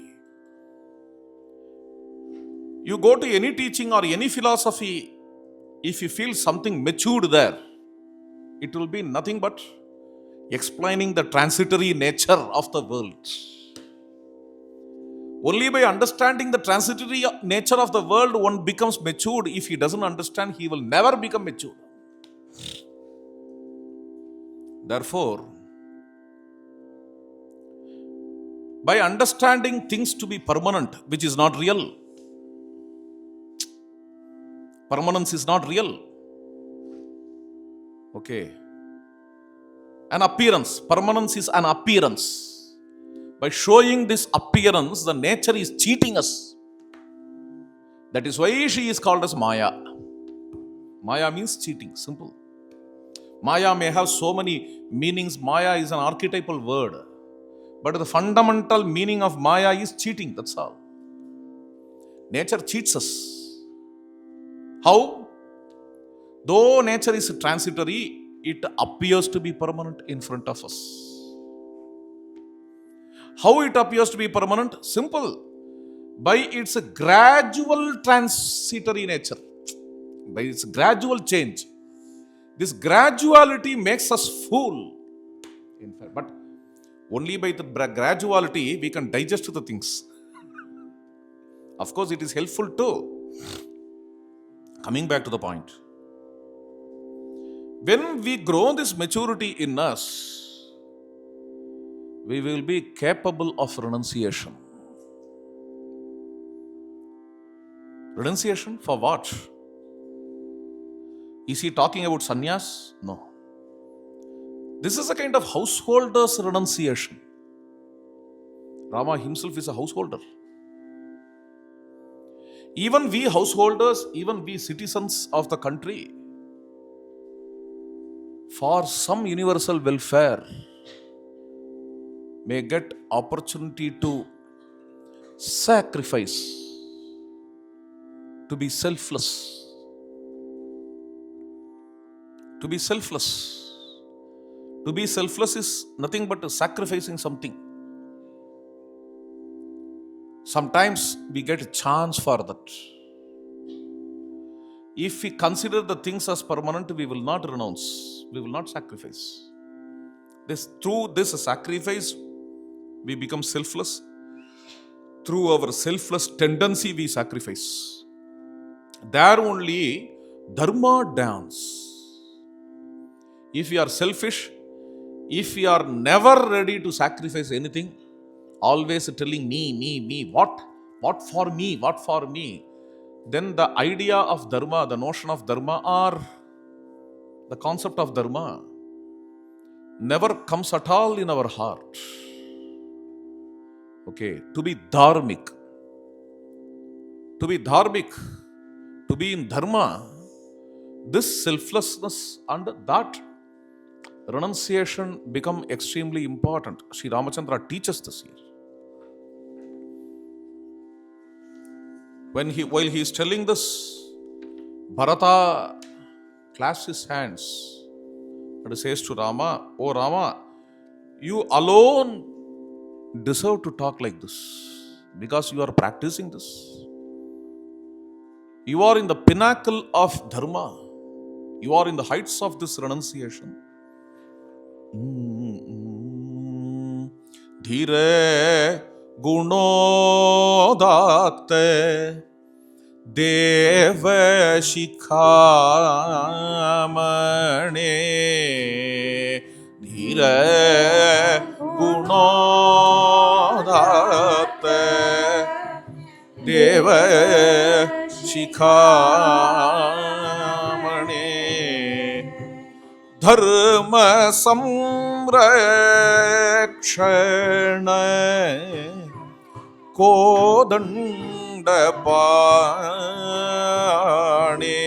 You go to any teaching or any philosophy, if you feel something matured there, it will be nothing but explaining the transitory nature of the world. Only by understanding the transitory nature of the world, one becomes matured. If he doesn't understand, he will never become matured. Therefore, by understanding things to be permanent, which is not real, permanence is not real. Okay. An appearance. Permanence is an appearance. By showing this appearance, the nature is cheating us. That is why she is called as Maya. Maya means cheating. Simple. Maya may have so many meanings. Maya is an archetypal word. But the fundamental meaning of Maya is cheating. That's all. Nature cheats us. How? Though nature is transitory, it appears to be permanent in front of us. How it appears to be permanent? Simple. By its gradual transitory nature. By its gradual change. This graduality makes us fool. In fact, but only by the graduality we can digest the things. Of course, it is helpful too. Coming back to the point. When we grow this maturity in us, we will be capable of renunciation. Renunciation for what? Is he talking about sannyas? No. This is a kind of householder's renunciation. Rama himself is a householder. Even we householders, even we citizens of the country, for some universal welfare may get opportunity to sacrifice, to be selfless. To be selfless. To be selfless is nothing but sacrificing something. Sometimes we get a chance for that. If we consider the things as permanent, we will not renounce. We will not sacrifice. Through this sacrifice, we become selfless. Through our selfless tendency, we sacrifice. There only Dharma dance. If we are selfish, if we are never ready to sacrifice anything, always telling me, what for me, what for me, then the idea of Dharma, the notion of Dharma, or the concept of Dharma never comes at all in our heart. Okay, to be dharmic, to be in Dharma, this selflessness and that renunciation become extremely important. Sri Ramachandra teaches this here. While he is telling this, Bharata clasps his hands and says to Rama, "Oh Rama, you alone deserve to talk like this because you are practicing this. You are in the pinnacle of Dharma. You are in the heights of this renunciation. Dhire gunodate deva shikhamane dhire gunodate deva shikhamane dharma samrakshana kodandapane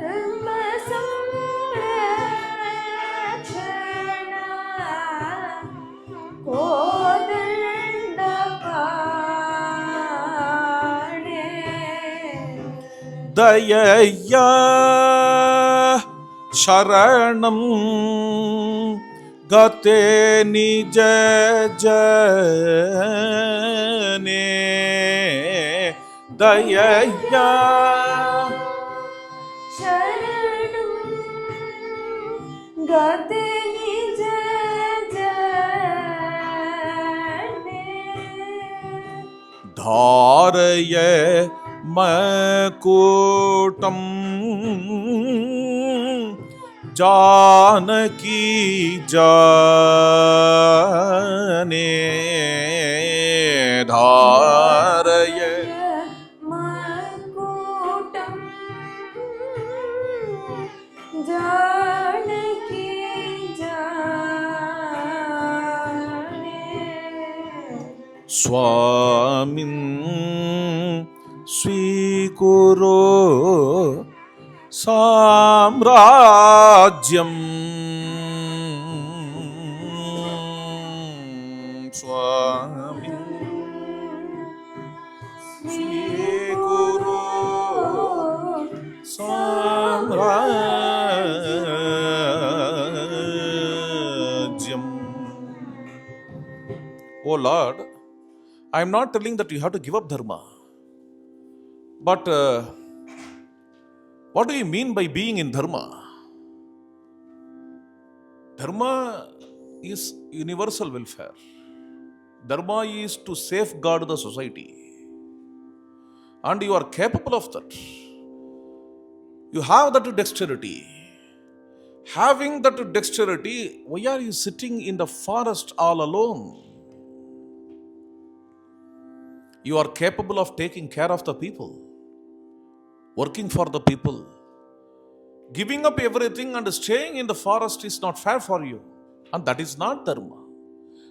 Dharma samrakshana kodandapane dayaya sharanam gate nija jane dayaya sharanam gate nija jane dharaya makutam Janaki जाने धारय मकुटं जानकी जाने स्वामिन् स्वीकुरु साम्राज्यम स्वामी स्वीकुरु साम्राज्यम. Oh Lord, I am not telling that you have to give up dharma, but what do you mean by being in Dharma? Dharma is universal welfare. Dharma is to safeguard the society. And you are capable of that. You have that dexterity. Having that dexterity, why are you sitting in the forest all alone? You are capable of taking care of the people, working for the people. Giving up everything and staying in the forest is not fair for you. And that is not Dharma.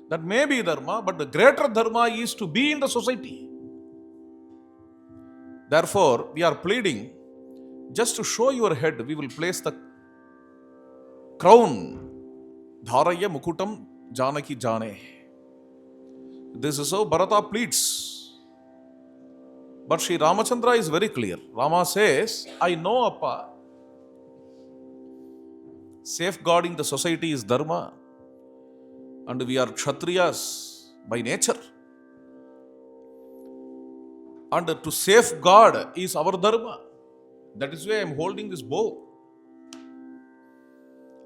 That may be Dharma, but the greater Dharma is to be in the society. Therefore, we are pleading, just to show your head, we will place the crown, dharaya mukutam janaki jane. This is how Bharata pleads. But Sri Ramachandra is very clear. Rama says, I know, Appa, safeguarding the society is dharma, and we are kshatriyas by nature. And to safeguard is our dharma. That is why I am holding this bow.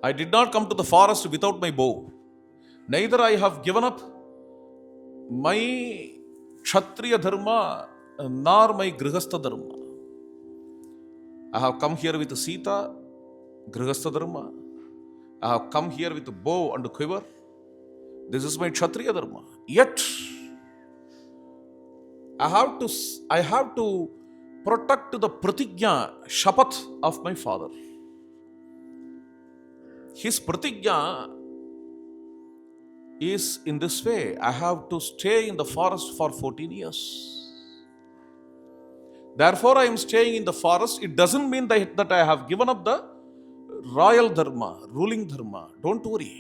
I did not come to the forest without my bow. Neither I have given up my kshatriya dharma nor my grihastha dharma. I have come here with Sita, grihastha dharma. I have come here with a bow and a quiver. This is my kshatriya dharma. Yet, I have to protect the Pratigya, Shapath of my father. His Pratigya is in this way. I have to stay in the forest for 14 years. Therefore, I am staying in the forest. It doesn't mean that I have given up the royal dharma, ruling dharma. Don't worry.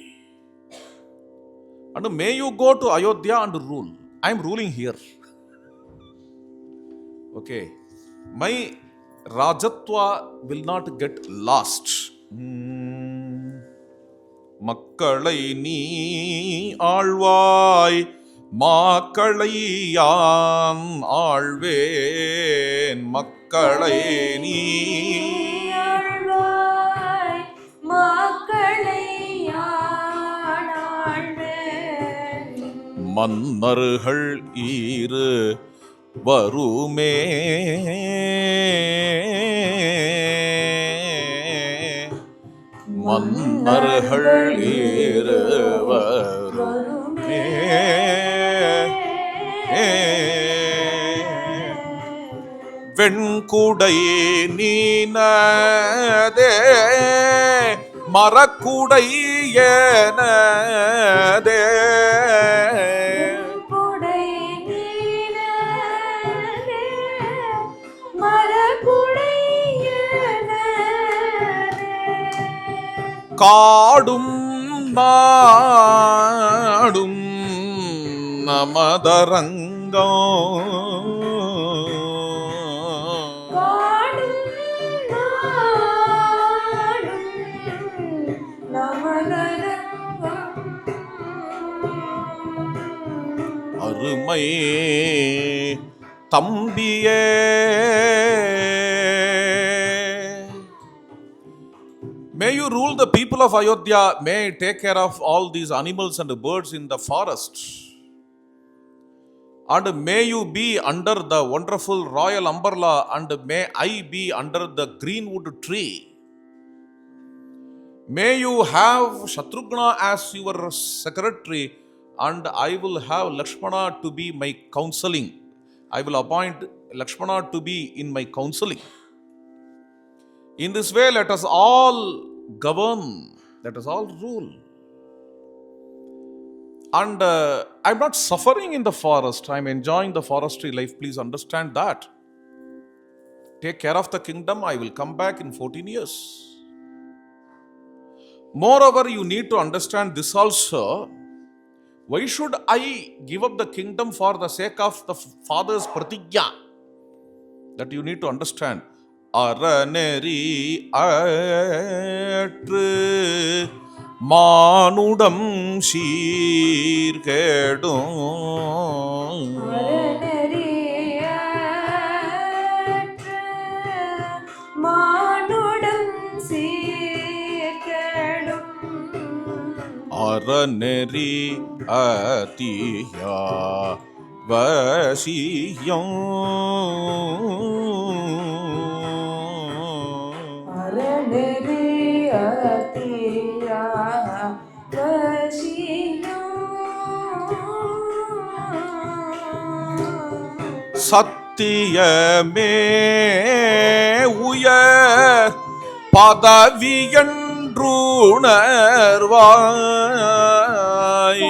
And may you go to Ayodhya and rule. I am ruling here. Okay. My Rajatwa will not get lost. Makkalai நீ ஆழ்வாய் மாக்களை யான் ஆழ்வேன் மக்களை நீ ஆழ்வாய் மக்களை யான் ஆழ்வேன் மன்னர்கள் ஈரு வருமே மன்னர்கள் இருவருமே வெண்குடை நீனதே மரக்குடை எனதே காடும் நாடும் நமதரங்கம் அருமை தம்பியே May you rule the people of Ayodhya. May I take care of all these animals and birds in the forest. And may you be under the wonderful royal umbrella, and may I be under the greenwood tree. May you have Shatrughna as your secretary, and I will have Lakshmana to be my counseling. I will appoint Lakshmana to be in my counseling. In this way, let us all govern, let us all rule. And I'm not suffering in the forest, I'm enjoying the forestry life. Please understand that. Take care of the kingdom, I will come back in 14 years. Moreover, you need to understand this also. Why should I give up the kingdom for the sake of the father's pratigya? That you need to understand. அறநெறி அற்று மானுடம் சீர்கேடும் அறநெறி அற்று மானுடம் சீர்கேடும் அறநெறி அதியா வசியம் சத்தியமே உயர் பதவியன்றுணர்வாய்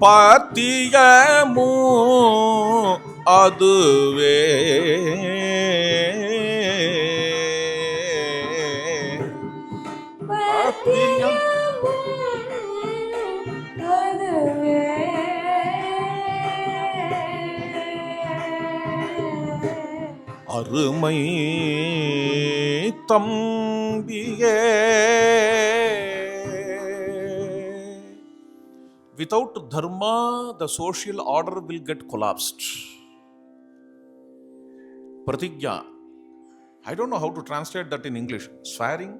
பத்தியமோ அதுவே பத்தியம் அருமை தம்பியே. Without dharma, the social order will get collapsed. Pratigya, I don't know how to translate that in English. Swearing,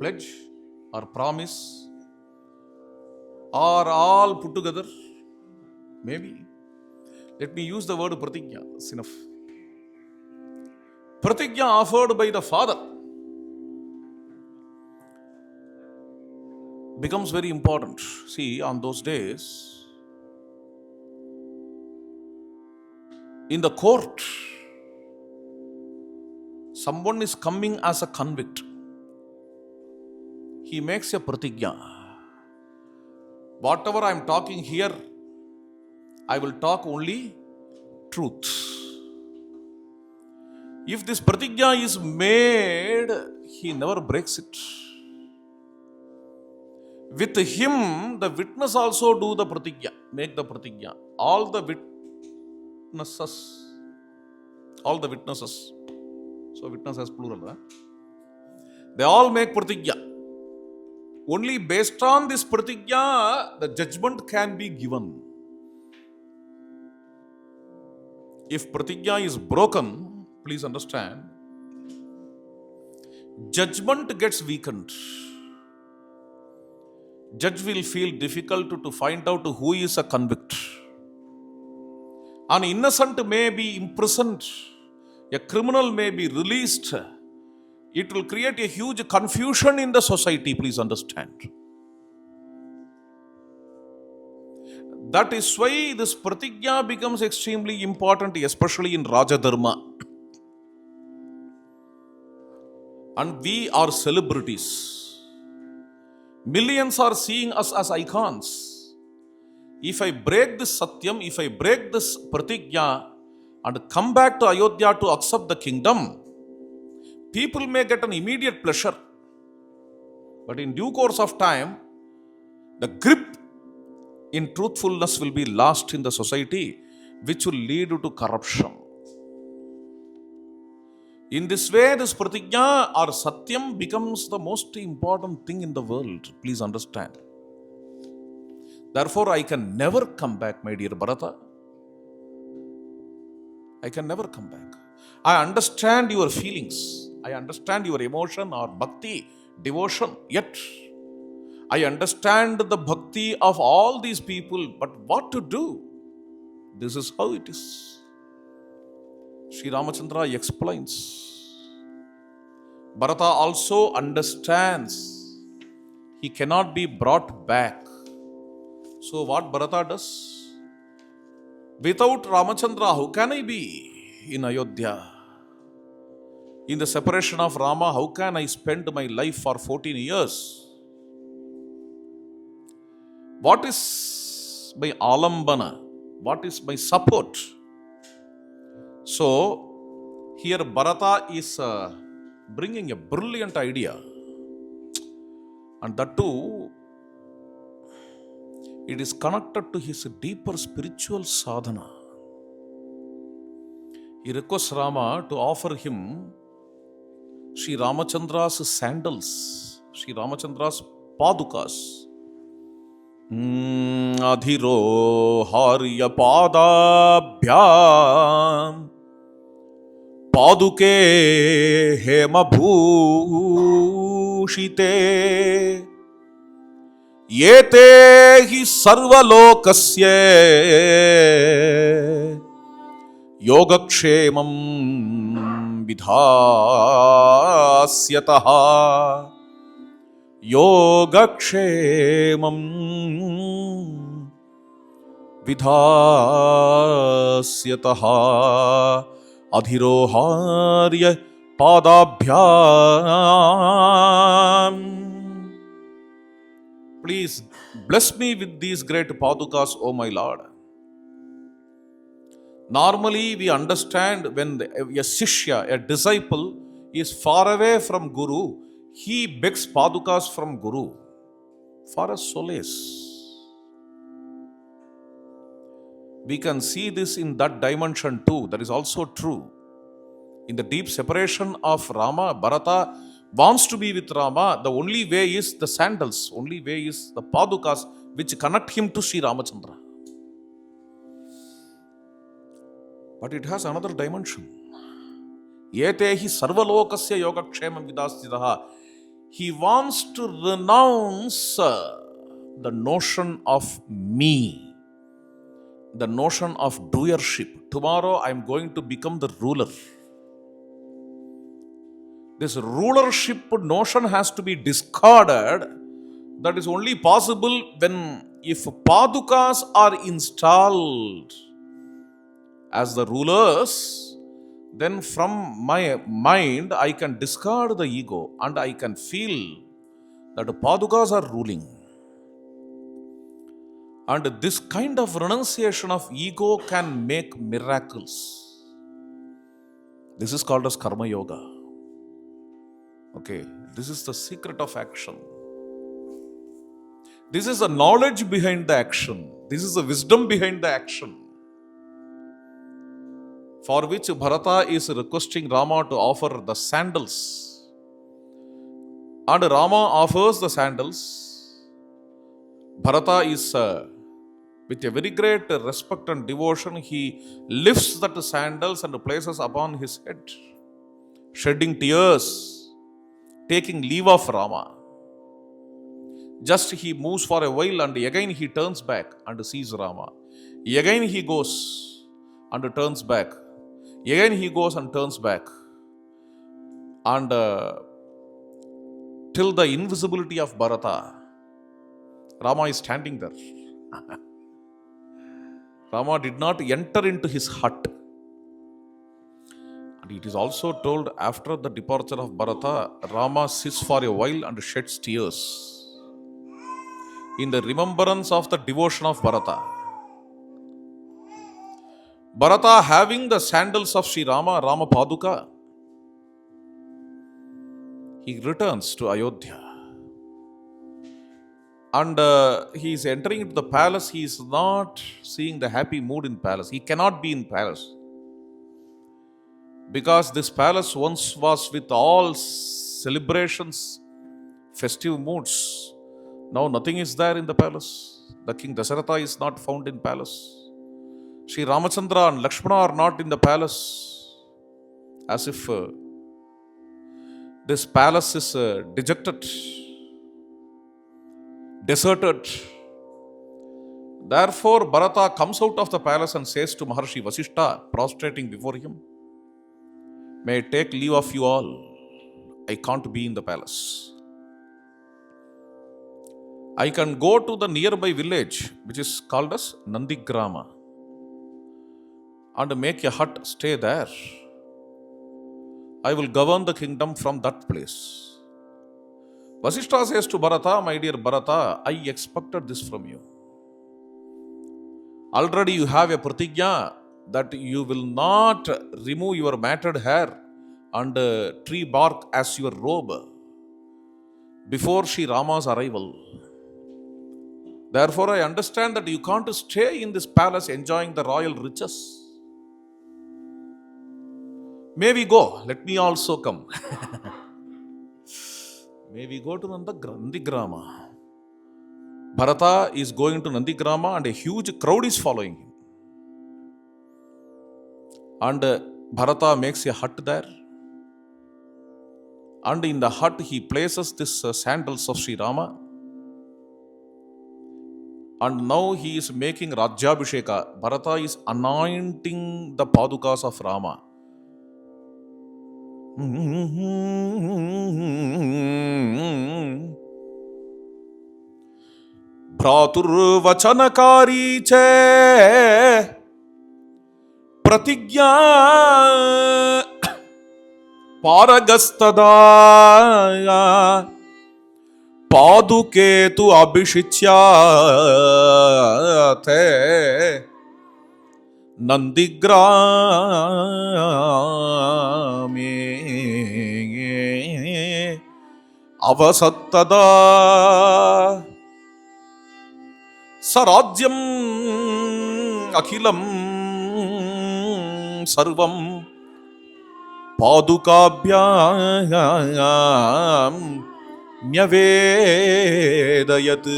pledge, or promise, or all put together. Maybe. Let me use the word pratigya. That's enough. Pratigya offered by the father becomes very important. See, on those days, in the court, someone is coming as a convict. He makes a pratigya. Whatever I am talking here, I will talk only truth. If this pratigya is made, he never breaks it. With him, the witness also do the pratigya, make the pratigya. All the witnesses, so witness has plural, they all make pratigya. Only based on this pratigya, the judgment can be given. If pratigya is broken, please understand, judgment gets weakened. Judge will feel difficult to find out who is a convict. An innocent may be imprisoned. A criminal may be released. It will create a huge confusion in the society, please understand. That is why this pratigya becomes extremely important, especially in Raja Dharma. And we are celebrities. Millions are seeing us as icons. If I break this satyam, if I break this pratigya and come back to Ayodhya to accept the kingdom, people may get an immediate pleasure. But in due course of time, the grip in truthfulness will be lost in the society, which will lead to corruption. In this way, this pratigya or satyam becomes the most important thing in the world. Please understand. Therefore, I can never come back, my dear Bharata. I can never come back. I understand your feelings. I understand your emotion or bhakti, devotion. Yet, I understand the bhakti of all these people. But what to do? This is how it is. Sri Ramachandra explains. Bharata also understands he cannot be brought back. So what Bharata does? Without Ramachandra, how can I be in Ayodhya? In the separation of Rama, how can I spend my life for 14 years? What is my alambana? What is my support? So, here Bharata is bringing a brilliant idea. And that too, it is connected to his deeper spiritual sadhana. He requests Rama to offer him Sri Ramachandra's sandals, Sri Ramachandra's padukas. Adhiroharya padabhyam paduke hema bhushite yete hi sarvalokasya yogakshemam vidhasyataha yogakshemam vidhasyataha adhiroharya padabhyam. please bless me with these great padukas, O my Lord. Normally, we understand when a Shishya, a disciple, is far away from Guru, he begs padukas from Guru for a solace. We can see this in that dimension too. That is also true. In the deep separation of Rama, Bharata wants to be with Rama. The only way is the sandals, only way is the padukas which connect him to Sri Ramachandra. But it has another dimension. Yetehi sarvalokasya yogakshemam vidastitaha. He wants to renounce the notion of me, the notion of doership. Tomorrow I am going to become the ruler. This rulership notion has to be discarded. That is only possible when, if padukas are installed as the rulers, then from my mind I can discard the ego and I can feel that the padukas are ruling. And this kind of renunciation of ego can make miracles. This is called as karma yoga. Okay, this is the secret of action. This is the knowledge behind the action. This is the wisdom behind the action, for which Bharata is requesting Rama to offer the sandals. And Rama offers the sandals. Bharata is, with a very great respect and devotion, he lifts that sandals and places upon his head, shedding tears, taking leave of Rama. Just he moves for a while and again he turns back and sees Rama. Again he goes and turns back. Again he goes and turns back. And till the invisibility of Bharata, Rama is standing there. Rama did not enter into his hut. And it is also told, after the departure of Bharata, Rama sits for a while and sheds tears in the remembrance of the devotion of Bharata. Bharata, having the sandals of Sri Rama, Rama Paduka, he returns to Ayodhya. And he is entering into the palace. He is not seeing the happy mood in palace. He cannot be in palace, because this palace once was with all celebrations, festive moods. Now nothing is there in the palace. The king Dasharatha is not found in palace. Sri Ramachandra and Lakshmana are not in the palace. As if this palace is dejected, deserted. Therefore, Bharata comes out of the palace and says to Maharshi Vasishta, prostrating before him, "May I take leave of you all? I can't be in the palace. I can go to the nearby village, which is called as Nandigrama, and make a hut, stay there. I will govern the kingdom from that place." Vasishta says to Bharata, "My dear Bharata, I expected this from you. Already you have a Pratigya that you will not remove your matted hair and tree bark as your robe before Sri Rama's arrival. Therefore, I understand that you can't stay in this palace enjoying the royal riches. May we go? Let me also come." May we go to Nandigrama. Bharata is going to Nandigrama and a huge crowd is following him. And Bharata makes a hut there. And in the hut he places this sandals of Sri Rama. And now he is making Rajyabhisheka. Bharata is anointing the padukas of Rama. Bhratur vachanakari che Pratigya paragastada पादुके तु अभिषिच्याते नन्दिग्रामे अवसत्तदा सराज्यम् अखिलं सर्वं पादुकाभ्यां न्यवेदयत्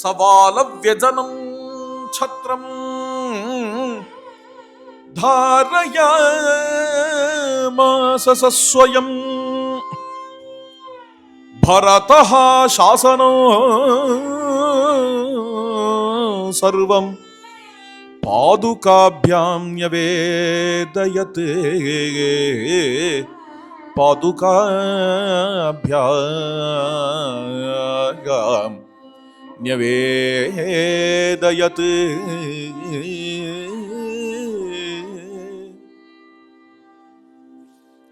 सवालव्यजनं छत्रं धारयामास स्वयं भरतः शासनो सर्वं पादुकाभ्यां न्यवेदयत् पादुकाभ्यां न्यवेदयत्.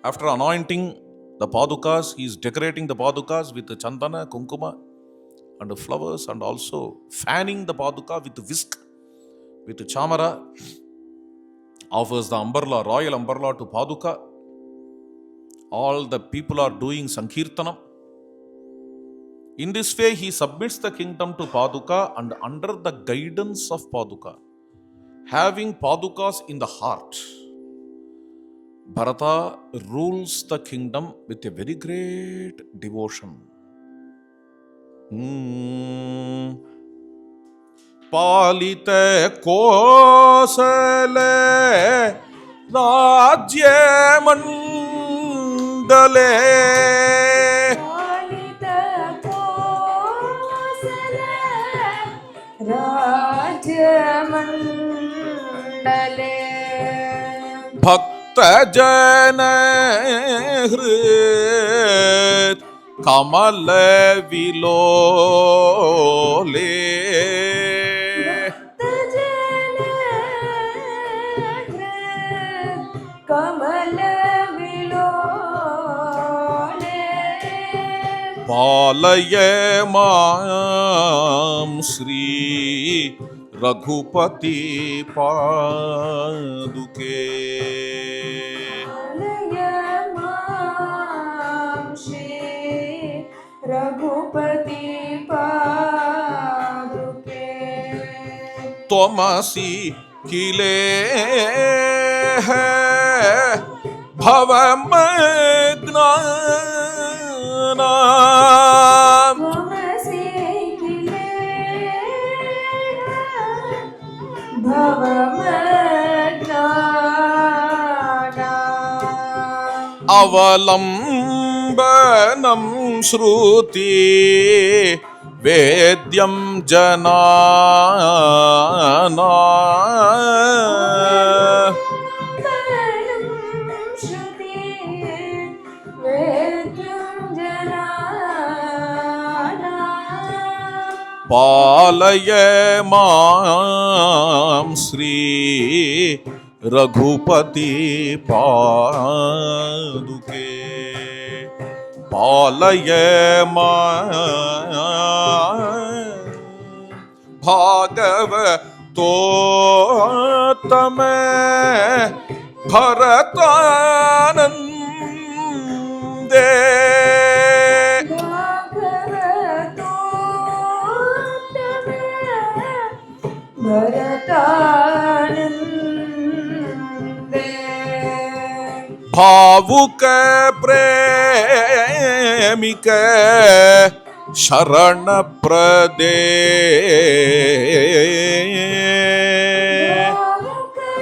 After anointing the padukas, he is decorating the padukas with chandana, kunkuma and flowers, and also fanning the paduka with whisk, with chamara. Offers the umbrella, royal umbrella to paduka. All the people are doing sankirtanam. In this way, he submits the kingdom to paduka, and under the guidance of paduka, having padukas in the heart, Bharata rules the kingdom with a very great devotion. Palite kosale rajya mandale Palita kosala rajamandale bhakta jana hrit kamala vilole Kamala vilole Palaya mam Sri Raghupati Paduke Alayamam Shri Raghupati Paduke Tomasi Kile Bhavamagnana Tvamasi kile Bhavamagnana Avalambanam Shruti Vedyam Janana Shruti Vedyam Janana Palaya mam Sri Raghupati Paduke Palaya mam Bhagavatottama Bharatanande Bharatanande Bhavuka Premika Sharana Prade Bhavuka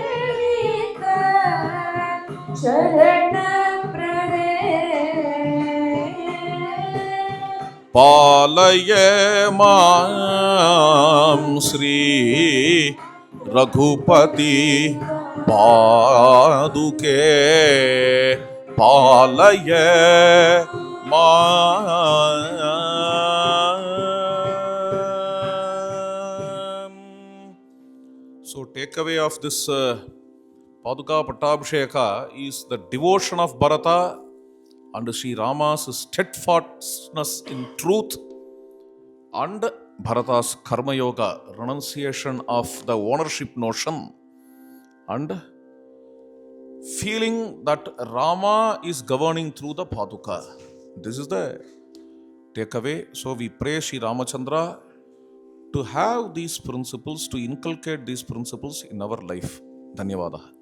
Premika Sharana Prade Palaya mam Sri Raghupati Paduke Palaya mam. So takeaway of this Paduka Pattabhishekam is the devotion of Bharata and Sri Rama's steadfastness in truth and Bharata's karma yoga, renunciation of the ownership notion, and feeling that Rama is governing through the Paduka. This is the takeaway. So we pray Sri Ramachandra to have these principles, to inculcate these principles in our life. Dhanyavada.